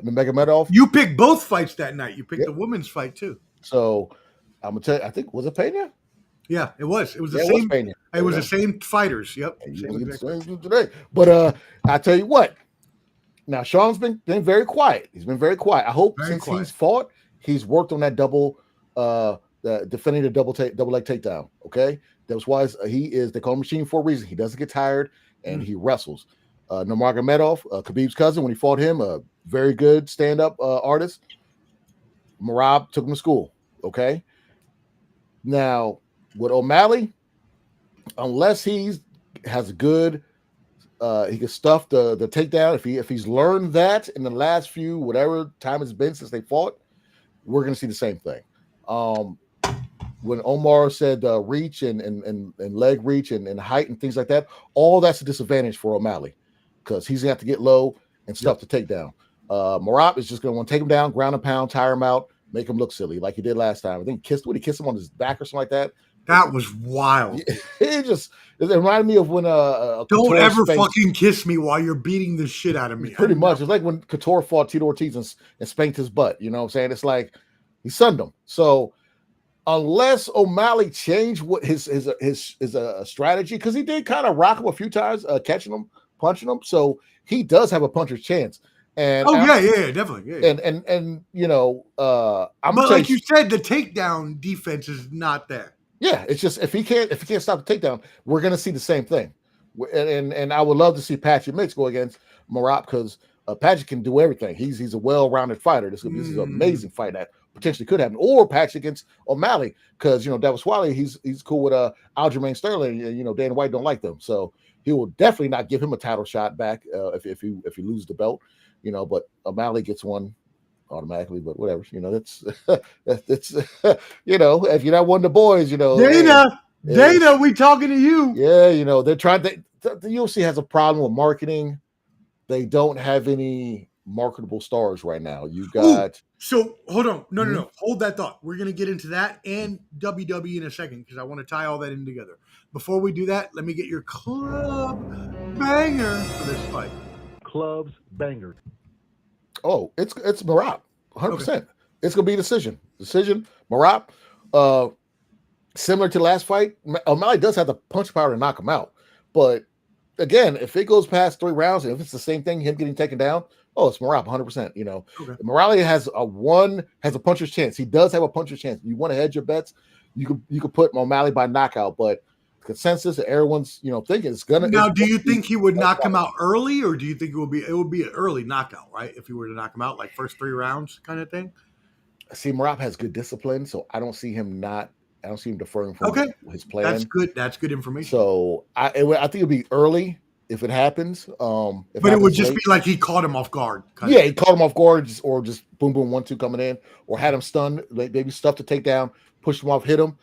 Nurmagomedov. You picked both fights that night. You picked the women's fight too. So I'm gonna tell you, I think was it Pena? Yeah, it was. It was the same. It was the same fighters. Yep. Today. But I tell you what. Now Sean's been very quiet. He's been very quiet. I hope he's fought, he's worked on that defending the double leg takedown. Okay, that's why they call him machine for a reason. He doesn't get tired and he wrestles. Nurmagomedov, Khabib's cousin, when he fought him, a very good stand-up artist. Merab took him to school. Okay, now with O'Malley, unless he has a good, he can stuff the takedown. If he's learned that in the last few whatever time it's been since they fought, we're gonna see the same thing. When Omar said reach and leg reach and height and things like that, all that's a disadvantage for O'Malley because he's gonna have to get low and stuff the takedown. Merab is just gonna want to take him down, ground and pound, tire him out, make him look silly like he did last time. I think he kissed him on his back or something like that. That was wild. It reminded me of when don't ever fucking kiss me while you're beating the shit out of me. Pretty much. It's like when Couture fought Tito Ortiz and spanked his butt. You know what I'm saying? It's like he sunned him. So unless O'Malley changed what his strategy, because he did kind of rock him a few times, catching him, punching him. So he does have a puncher's chance. And yeah, definitely. Yeah. And you know, but like you said, the takedown defense is not there. Yeah, it's just if he can't stop the takedown, we're gonna see the same thing. And I would love to see Patrick Mix go against Merab because Patrick can do everything. He's a well-rounded fighter. This is an amazing fight that potentially could happen. Or Patrick against O'Malley because Dvalishvili he's cool with Aljamain Sterling. Dana White don't like them, so he will definitely not give him a title shot back if he loses the belt. But O'Malley gets one automatically, but whatever, that's if you're not one of the boys, Dana, we talking to you. Yeah, they're trying the UFC has a problem with marketing. They don't have any marketable stars right now. You got so hold on. No. Hold that thought. We're gonna get into that and WWE in a second because I want to tie all that in together. Before we do that, let me get your club banger for this fight. Club's banger. Oh, it's Merab, 100%. Okay. It's gonna be a decision. Merab. Similar to the last fight, O'Malley does have the punch power to knock him out. But again, if it goes past 3 rounds, and if it's the same thing, him getting taken down, it's Merab, 100%. Okay. Morales has a puncher's chance. He does have a puncher's chance. You want to hedge your bets, you could put O'Malley by knockout, but consensus everyone's thinking it's gonna. Now, do you think he would knock him out early, or do you think it would be an early knockout, right? If he were to knock him out, like first 3 rounds, kind of thing. See, Merab has good discipline, so I don't see him deferring from his plan. That's good. That's good information. So I think it'd be early if it happens. But it would just be like he caught him off guard. He caught him off guard, or just boom, boom, 1-2 coming in, or had him stunned, maybe stuff to take down, push him off, hit him.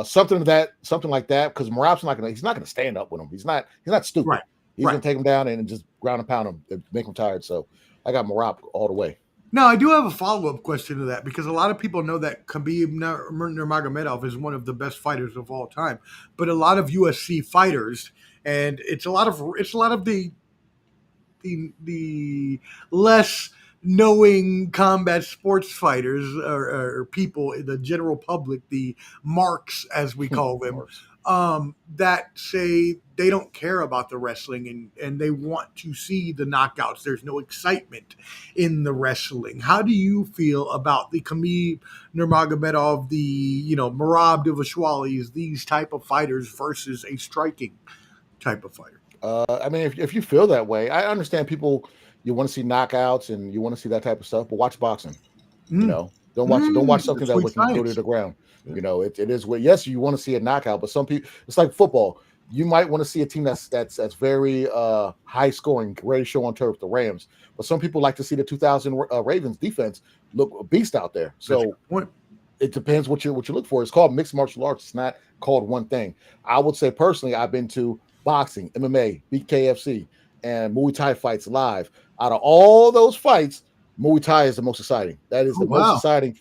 Something like that, because Merab's he's not gonna stand up with him. He's not stupid. Right. He's gonna take him down and just ground and pound him and make him tired. So I got Merab all the way. Now I do have a follow-up question to that because a lot of people know that Khabib Nurmagomedov is one of the best fighters of all time, but a lot of UFC fighters, and it's a lot of the less knowing combat sports fighters or people in the general public, the marks as we call them, that say they don't care about the wrestling and they want to see the knockouts. There's no excitement in the wrestling. How do you feel about the Khabib Nurmagomedov, the Merab Dvalishvili, these type of fighters versus a striking type of fighter? If you feel that way, I understand people. You want to see knockouts and you want to see that type of stuff, but watch boxing. Don't watch something that would go to the ground. Yeah. It is what. Yes, you want to see a knockout, but some people, it's like football. You might want to see a team that's very high scoring, ready to show on turf, the Rams. But some people like to see the 2000 Ravens defense look a beast out there. So it depends what you look for. It's called mixed martial arts. It's not called one thing. I would say personally, I've been to boxing, MMA, BKFC. and Muay Thai fights live. Out of all those fights, Muay Thai is the most exciting. That is the most exciting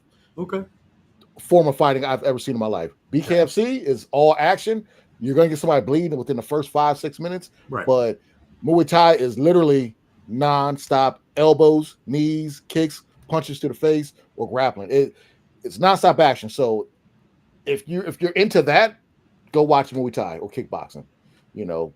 form of fighting I've ever seen in my life. BKFC is all action. You're going to get somebody bleeding within the first 5-6 minutes. Right. But Muay Thai is literally non-stop elbows, knees, kicks, punches to the face, or grappling. It's non-stop action. So if you're into that, go watch Muay Thai or kickboxing.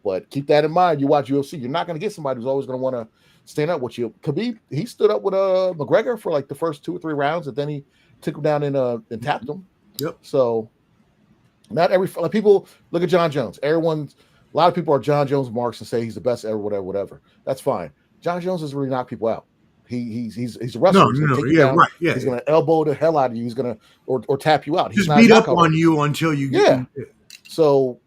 But keep that in mind. You watch UFC, you're not going to get somebody who's always going to want to stand up with you. Khabib, he stood up with McGregor for like the first 2 or 3 rounds, and then he took him down and tapped him. Yep. So not every people look at John Jones. A lot of people are John Jones marks and say he's the best ever, whatever. That's fine. John Jones doesn't really knock people out. He's a wrestler. He's gonna take you down. Right, he's gonna elbow the hell out of you. He's gonna or tap you out. He's just not beat up on you until you get. So,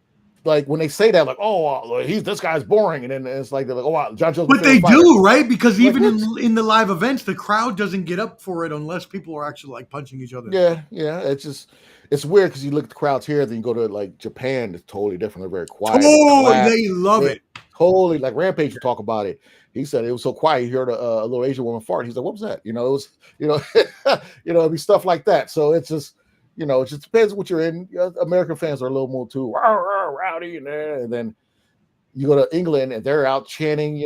like when they say that, like, oh, this guy's boring, and then it's like they're like, oh, wow, John Jones. But they do, right? Because even in the live events, the crowd doesn't get up for it unless people are actually like punching each other. Yeah. It's weird because you look at the crowds here, then you go to like Japan, it's totally different. They're very quiet. Oh, they love it. Totally, like Rampage would talk about it. He said it was so quiet. He heard a little Asian woman fart. He's like, "What was that?" It was, it'd be stuff like that. So it's just, it just depends what you're in. American fans are a little more too rowdy, and then you go to England and they're out chanting,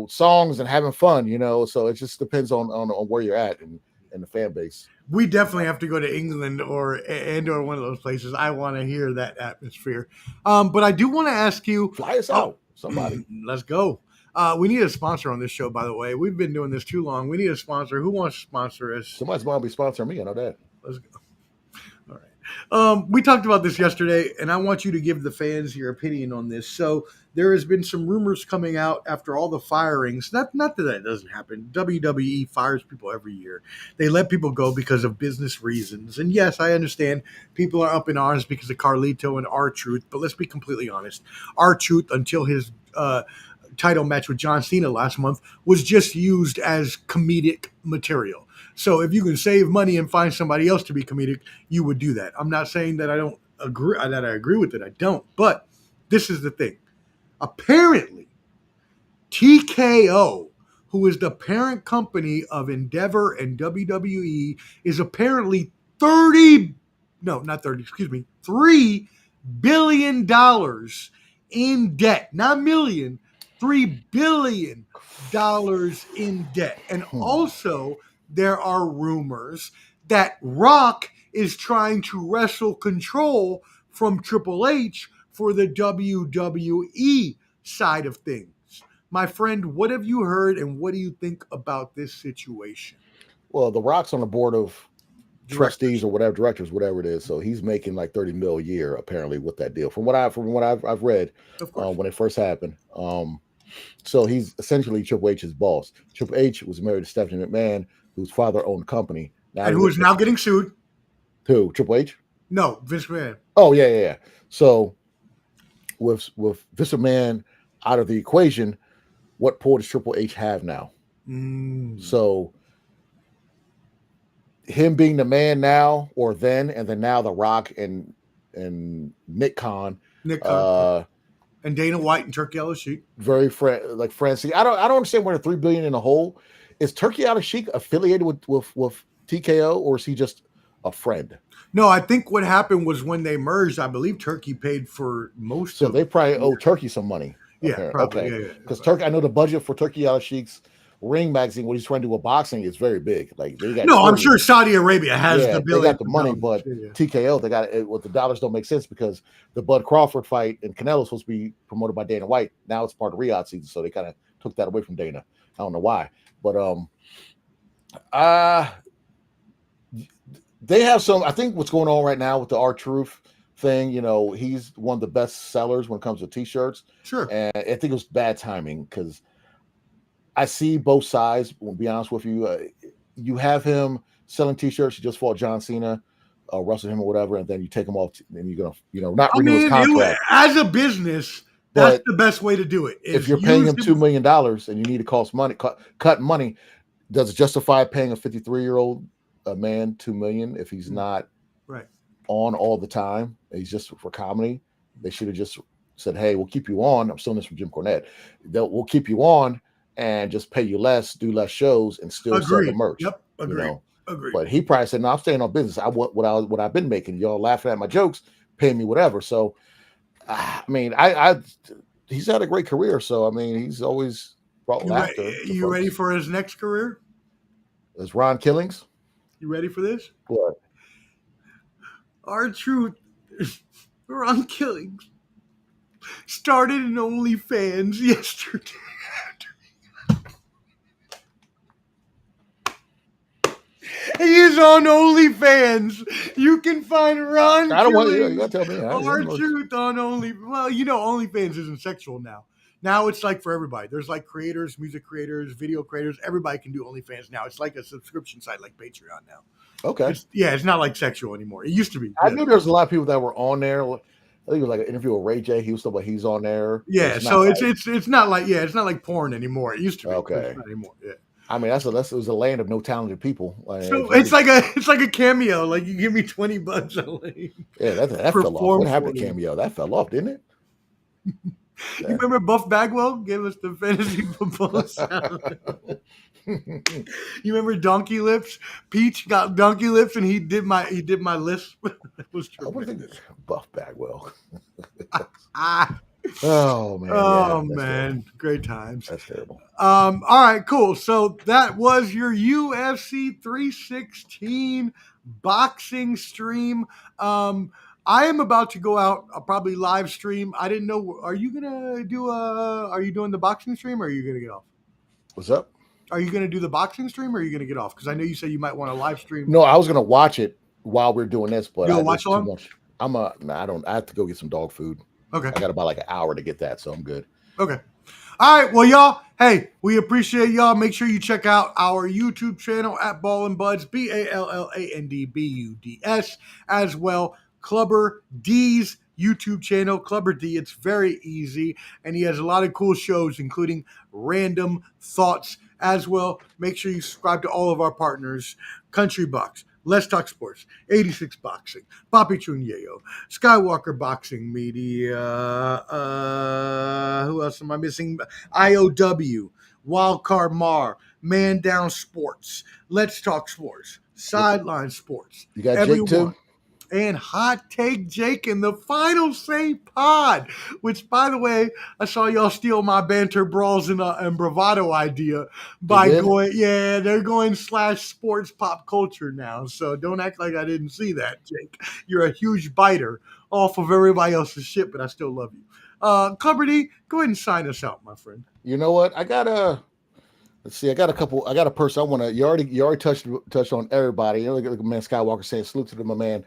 songs and having fun, So it just depends on where you're at and the fan base. We definitely have to go to England or one of those places. I want to hear that atmosphere. But I do want to ask you, fly us out, somebody. Let's go. We need a sponsor on this show, by the way. We've been doing this too long. We need a sponsor. Who wants to sponsor us? Somebody's going to be sponsoring me. I know that. Let's go. All right. We talked about this yesterday, and I want you to give the fans your opinion on this. So there has been some rumors coming out after all the firings. Not that doesn't happen. WWE fires people every year. They let people go because of business reasons. And yes, I understand people are up in arms because of Carlito and R-Truth. But let's be completely honest. R-Truth, until his title match with John Cena last month, was just used as comedic material. So if you can save money and find somebody else to be comedic, you would do that. I'm not saying that I don't agree, that I agree with it. I don't. But this is the thing. Apparently, TKO, who is the parent company of Endeavor and WWE, is apparently $3 billion in debt. Not million, $3 billion in debt. And also, there are rumors that Rock is trying to wrestle control from Triple H for the WWE side of things. My friend, what have you heard and what do you think about this situation? Well, The Rock's on the board of trustees or whatever, directors, whatever it is. So he's making like $30 million a year apparently with that deal. From what I've read when it first happened. So he's essentially Triple H's boss. Triple H was married to Stephanie McMahon, whose father owned the company. And who is now getting sued. Who? Triple H? No, Vince McMahon. Oh, yeah. So with Vince McMahon out of the equation, what pull does Triple H have now? So him being the man now or then, and then now The Rock and Nick Khan. And Dana White and Turkey Al Sheik. Very friends. See, I don't understand where the $3 billion in the hole. Is Turkey Al Sheik affiliated with TKO, or is he just a friend? No, I think what happened was when they merged, I believe Turkey paid for most of it. So they probably owe Turkey some money. Yeah, probably. Okay. Because Turkey, I know the budget for Turkey Al Sheik's Ring magazine, what he's trying to do with boxing, is very big. Like they got I'm sure Saudi Arabia has the ability. They got the money, but TKO, they got it. Well, the dollars don't make sense because the Bud Crawford fight and Canelo was supposed to be promoted by Dana White. Now it's part of Riyadh season, so they kind of took that away from Dana. I don't know why, but they have some. I think what's going on right now with the R-Truth thing, he's one of the best sellers when it comes to T-shirts. Sure, and I think it was bad timing because I see both sides. We'll be honest with you. You have him selling T-shirts. You just fought John Cena, wrestle him or whatever, and then you take him off, and you're gonna, not renew his contract. As a business, that's the best way to do it. If you're paying him $2 million and you need to cut money, does it justify paying a 53-year-old man $2 million if he's not on all the time? He's just for comedy. They should have just said, "Hey, we'll keep you on." I'm stealing this from Jim Cornette. We'll keep you on and just pay you less, do less shows, and still sell the Agreed. merch. Yep. Agreed. You know, Agreed. but he probably said, "No, I'm staying on business. What I've been making. Y'all laughing at my jokes, paying me whatever." So, I mean, he's had a great career. So, I mean, he's always brought laughter. You ready for his next career? Is Ron Killings? You ready for this? What? R-Truth, Ron Killings, started an OnlyFans yesterday. He is on OnlyFans. You can find Ron I don't want Killings, you. You gotta tell me. R-Truth on OnlyFans. Well, you know, OnlyFans isn't sexual now. Now it's like for everybody. There's like creators, music creators, video creators. Everybody can do OnlyFans now. It's like a subscription site like Patreon now. Okay. It's not like sexual anymore. It used to be. I knew there was a lot of people that were on there. I think it was like an interview with Ray J. He was talking about he's on there. Yeah, so it's not like porn anymore. It used to be. Okay. It's not anymore. Yeah. I mean, it was a land of no talented people. Like, So it's like a cameo. Like you give me $20, yeah, that fell off. What happened to Cameo? That fell off, didn't it? You remember Buff Bagwell gave us the fantasy football sound? You remember Donkey Lips? Peach got Donkey Lips, and he did my lisp. It was true. What do you think? Buff Bagwell. Ah. Oh man! Oh man! Great times. That's terrible. All right, cool. So that was your UFC 316 boxing stream. I am about to go out. I'll probably live stream. I didn't know. Are you doing the boxing stream, or are you gonna get off? What's up? Are you gonna do the boxing stream, or are you gonna get off? Because I know you said you might want to live stream. No, I was gonna watch it while we're doing this, but You'll watch too much. I have to go get some dog food. Okay. I got about like an hour to get that, so I'm good. Okay. All right. Well, y'all, hey, we appreciate y'all. Make sure you check out our YouTube channel at Ballin' Buds, BALLANDBUDS, as well. Clubber D's YouTube channel, Clubber D. It's very easy, and he has a lot of cool shows, including Random Thoughts as well. Make sure you subscribe to all of our partners, Country Box, Let's Talk Sports, 86 Boxing, Papi Chunyeo, Skywalker Boxing Media, who else am I missing? IOW, Wildcard Mar, Man Down Sports, Let's Talk Sports, Sideline Sports. You got Jake too? And Hot Take Jake in the Final Say pod, which, by the way, I saw y'all steal my banter brawls and bravado idea by going, they're going / sports pop culture now. So don't act like I didn't see that, Jake. You're a huge biter off of everybody else's shit, but I still love you. Clubber D, go ahead and sign us out, my friend. You know what? I got a person I want to. You already touched on everybody. You know, like man Skywalker saying salute to my man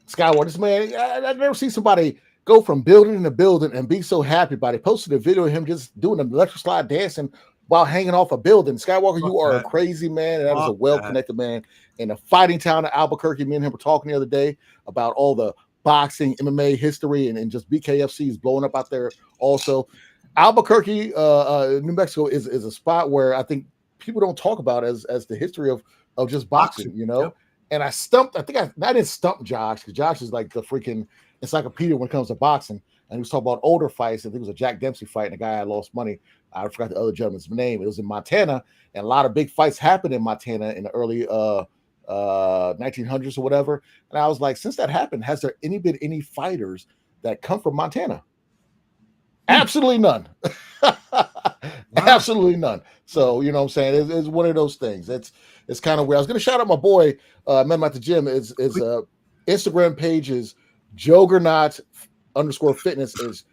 Skywalker. This man, I've never seen somebody go from building to building and be so happy about it. Posted a video of him just doing an electric slide dancing while hanging off a building. Skywalker, you are a crazy man, and that is a well-connected man in a fighting town of Albuquerque. Me and him were talking the other day about all the boxing, MMA history, and just BKFC is blowing up out there also. Albuquerque, New Mexico is a spot where I think people don't talk about as the history of just boxing, you know? Yep. And I didn't stump Josh, because Josh is like the freaking encyclopedia when it comes to boxing. And he was talking about older fights. I think it was a Jack Dempsey fight, and a guy I lost money. I forgot the other gentleman's name. It was in Montana, and a lot of big fights happened in Montana in the early 1900s or whatever. And I was like, since that happened, has there been any fighters that come from Montana? Absolutely none. Absolutely none. So, you know what I'm saying? It's one of those things. It's kind of weird. I was going to shout out my boy, met him at the gym. His Instagram page is Joggernaut_fitness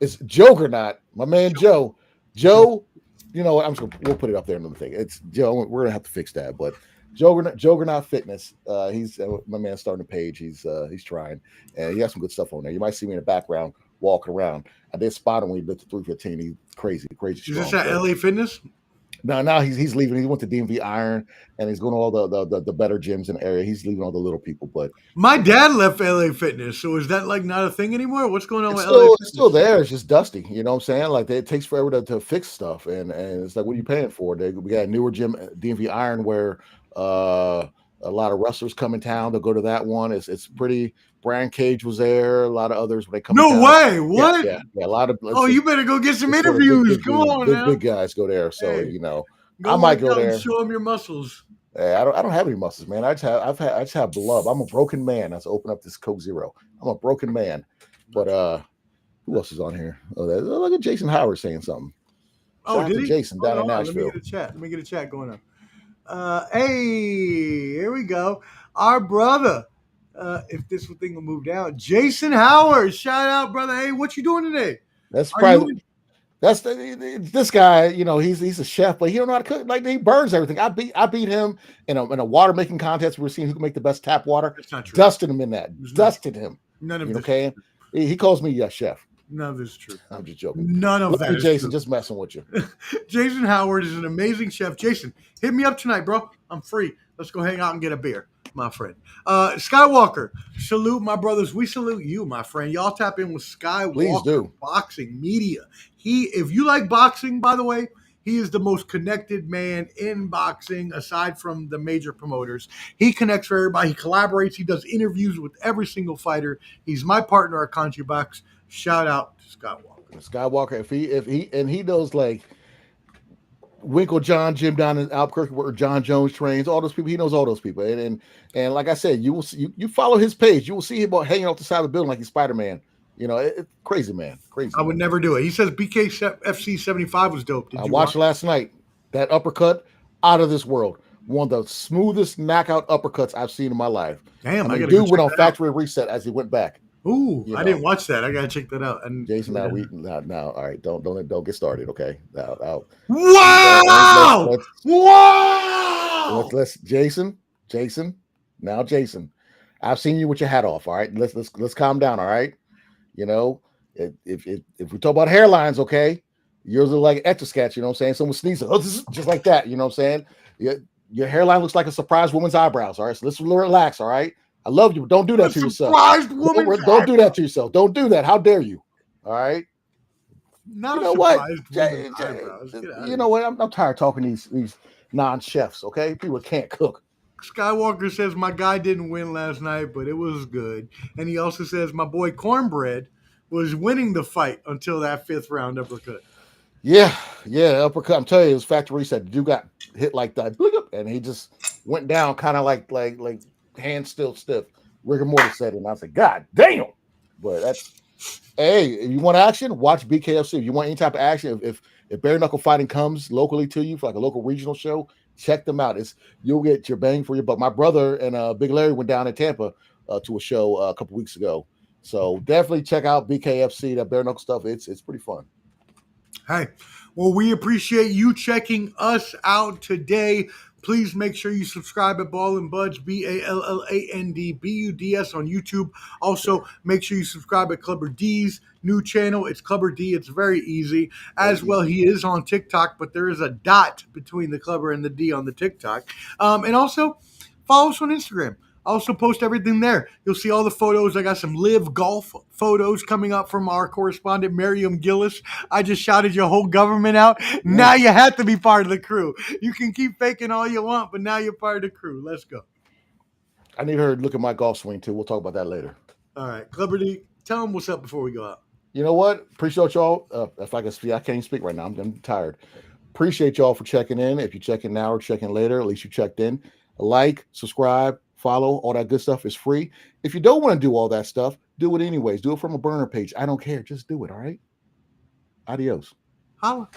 is Joggernaut. My man Joe. Joe, you know what? We'll put it up there. Another thing. It's Joe. We're gonna have to fix that. But Joggernaut Fitness. He's my man starting a page. He's trying, and he has some good stuff on there. You might see me in the background walking around. I did spot him when he lived to 315. He's crazy. Is this at LA Fitness? No, now he's leaving. He went to DMV Iron, and he's going to all the better gyms in the area. He's leaving all the little people. But my dad left LA Fitness, so is that like not a thing anymore? What's going on with LA Fitness? It's still there. It's just dusty. You know what I'm saying? Like it takes forever to fix stuff, and it's like, what are you paying for? We got a newer gym, DMV Iron, where A lot of wrestlers come in town. They'll go to that one. It's pretty. Brian Cage was there. A lot of others when they come. No in way! What? Yeah. A lot of. Oh, you better go get some interviews. Come on, now. Big guys go there. So Hey, I might go there. And show them your muscles. Hey, I don't have any muscles, man. I just have blood. I'm a broken man. Let's open up this Coke Zero. I'm a broken man. But who else is on here? Oh, look at Jason Howard saying something. Oh, did he? Jason down in Nashville. Let me get a chat going on. Hey, here we go. Our brother. If this thing will move down, Jason Howard. Shout out, brother. Hey, what you doing today? That's probably this guy. He's a chef, but he don't know how to cook. Like he burns everything. I beat him in a water making contest. We were seeing who can make the best tap water. That's not true. Dusted him in that. Dusted him. None of this. Okay. He calls me chef. None of this is true. I'm just joking. None of that. Jason, just messing with you. Jason Howard is an amazing chef. Jason, hit me up tonight, bro. I'm free. Let's go hang out and get a beer, my friend. Skywalker, salute my brothers. We salute you, my friend. Y'all tap in with Skywalker. Please do. Boxing Media. If you like boxing, by the way, he is the most connected man in boxing aside from the major promoters. He connects for everybody. He collaborates. He does interviews with every single fighter. He's my partner at Country Box. Shout out to Skywalker. If he knows like Winkle John Jim down in Albuquerque where John Jones trains, all those people, he knows all those people. And like I said, you will see, you follow his page, you will see him hanging off the side of the building like he's Spider-Man. Crazy man. Crazy. I would never do it. He says BKFC 75 was dope. I watched last night. That uppercut, out of this world. One of the smoothest knockout uppercuts I've seen in my life. Damn, dude went on factory reset as he went back. Ooh, I didn't watch that. I gotta check that out. And Jason, now, all right, don't get started, okay? Now, wow! Wow! Let's Jason. Now, Jason, I've seen you with your hat off. All right, let's calm down. All right, if we talk about hairlines, okay, yours look like Etch-a-Sketch. You know what I'm saying? Someone sneezes, just like that. You know what I'm saying? Your hairline looks like a surprised woman's eyebrows. All right, so let's relax. All right. I love you, but don't do that to yourself. Don't do that to yourself. Don't do that. How dare you? All right. Not you know what? You know what? I'm tired of talking these non-chefs. Okay, people can't cook. Skywalker says my guy didn't win last night, but it was good. And he also says my boy Cornbread was winning the fight until that 5th round uppercut. Yeah, uppercut. I'm telling you, it was factory reset. The dude got hit like that, and he just went down, kind of like hands still stiff. Rigor mortis said it, and I said, God damn. But hey, if you want action, watch BKFC. If you want any type of action, if bare knuckle fighting comes locally to you for like a local regional show, check them out. You'll get your bang for your buck. My brother and Big Larry went down in Tampa to a show a couple weeks ago. So definitely check out BKFC, that bare knuckle stuff. It's pretty fun. Hey, well, we appreciate you checking us out today. Please make sure you subscribe at Ball and Buds, BALLANDBUDS on YouTube. Also, make sure you subscribe at Clubber D's new channel. It's Clubber D. It's very easy. As well, he is on TikTok, but there is a dot between the Clubber and the D on the TikTok. And also, follow us on Instagram. I also post everything there. You'll see all the photos. I got some live golf photos coming up from our correspondent, Miriam Gillis. I just shouted your whole government out. Now you have to be part of the crew. You can keep faking all you want, but now you're part of the crew. Let's go. I need her to look at my golf swing, too. We'll talk about that later. All right. Clubber D, tell them what's up before we go out. You know what? Appreciate y'all. If I can speak, I can't even speak right now. I'm tired. Appreciate y'all for checking in. If you check in now or check in later, at least you checked in. Like, subscribe, follow, all that good stuff is free. If you don't want to do all that stuff, do it anyways. Do it from a burner page. I don't care. Just do it, all right? Adios. Holla.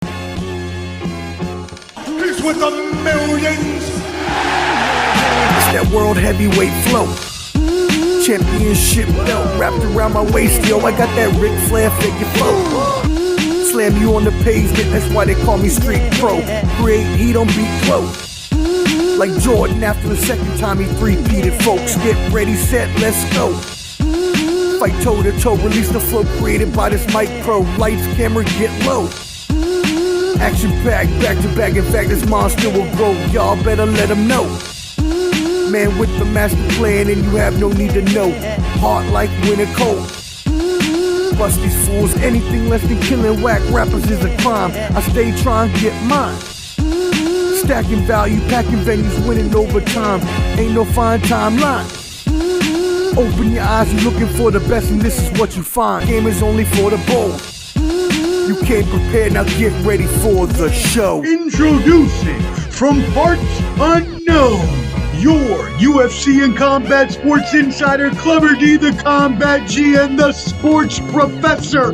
He's with the millions. It's that world heavyweight flow. Championship belt wrapped around my waist. Yo, I got that Ric Flair figure flow. Slam you on the pavement, that's why they call me street pro. Create heat on beat close. Like Jordan after the second time he three-peated, folks. Get ready, set, let's go. Fight toe to toe, release the flow created by this mic pro. Lights, camera, get low. Action packed, back to back, in fact this monster will grow. Y'all better let him know. Man with the master plan and you have no need to know. Hard like winter cold. Bust these fools, anything less than killing whack rappers is a crime. I stay trying to get mine. Stacking value, packing venues, winning overtime. Ain't no fine timeline. Open your eyes, you're looking for the best, and this is what you find. Game is only for the bold. You came prepared, now get ready for the show. Introducing from parts unknown, your UFC and Combat Sports Insider, Clubber D, the Combat G, and the Sports Professor.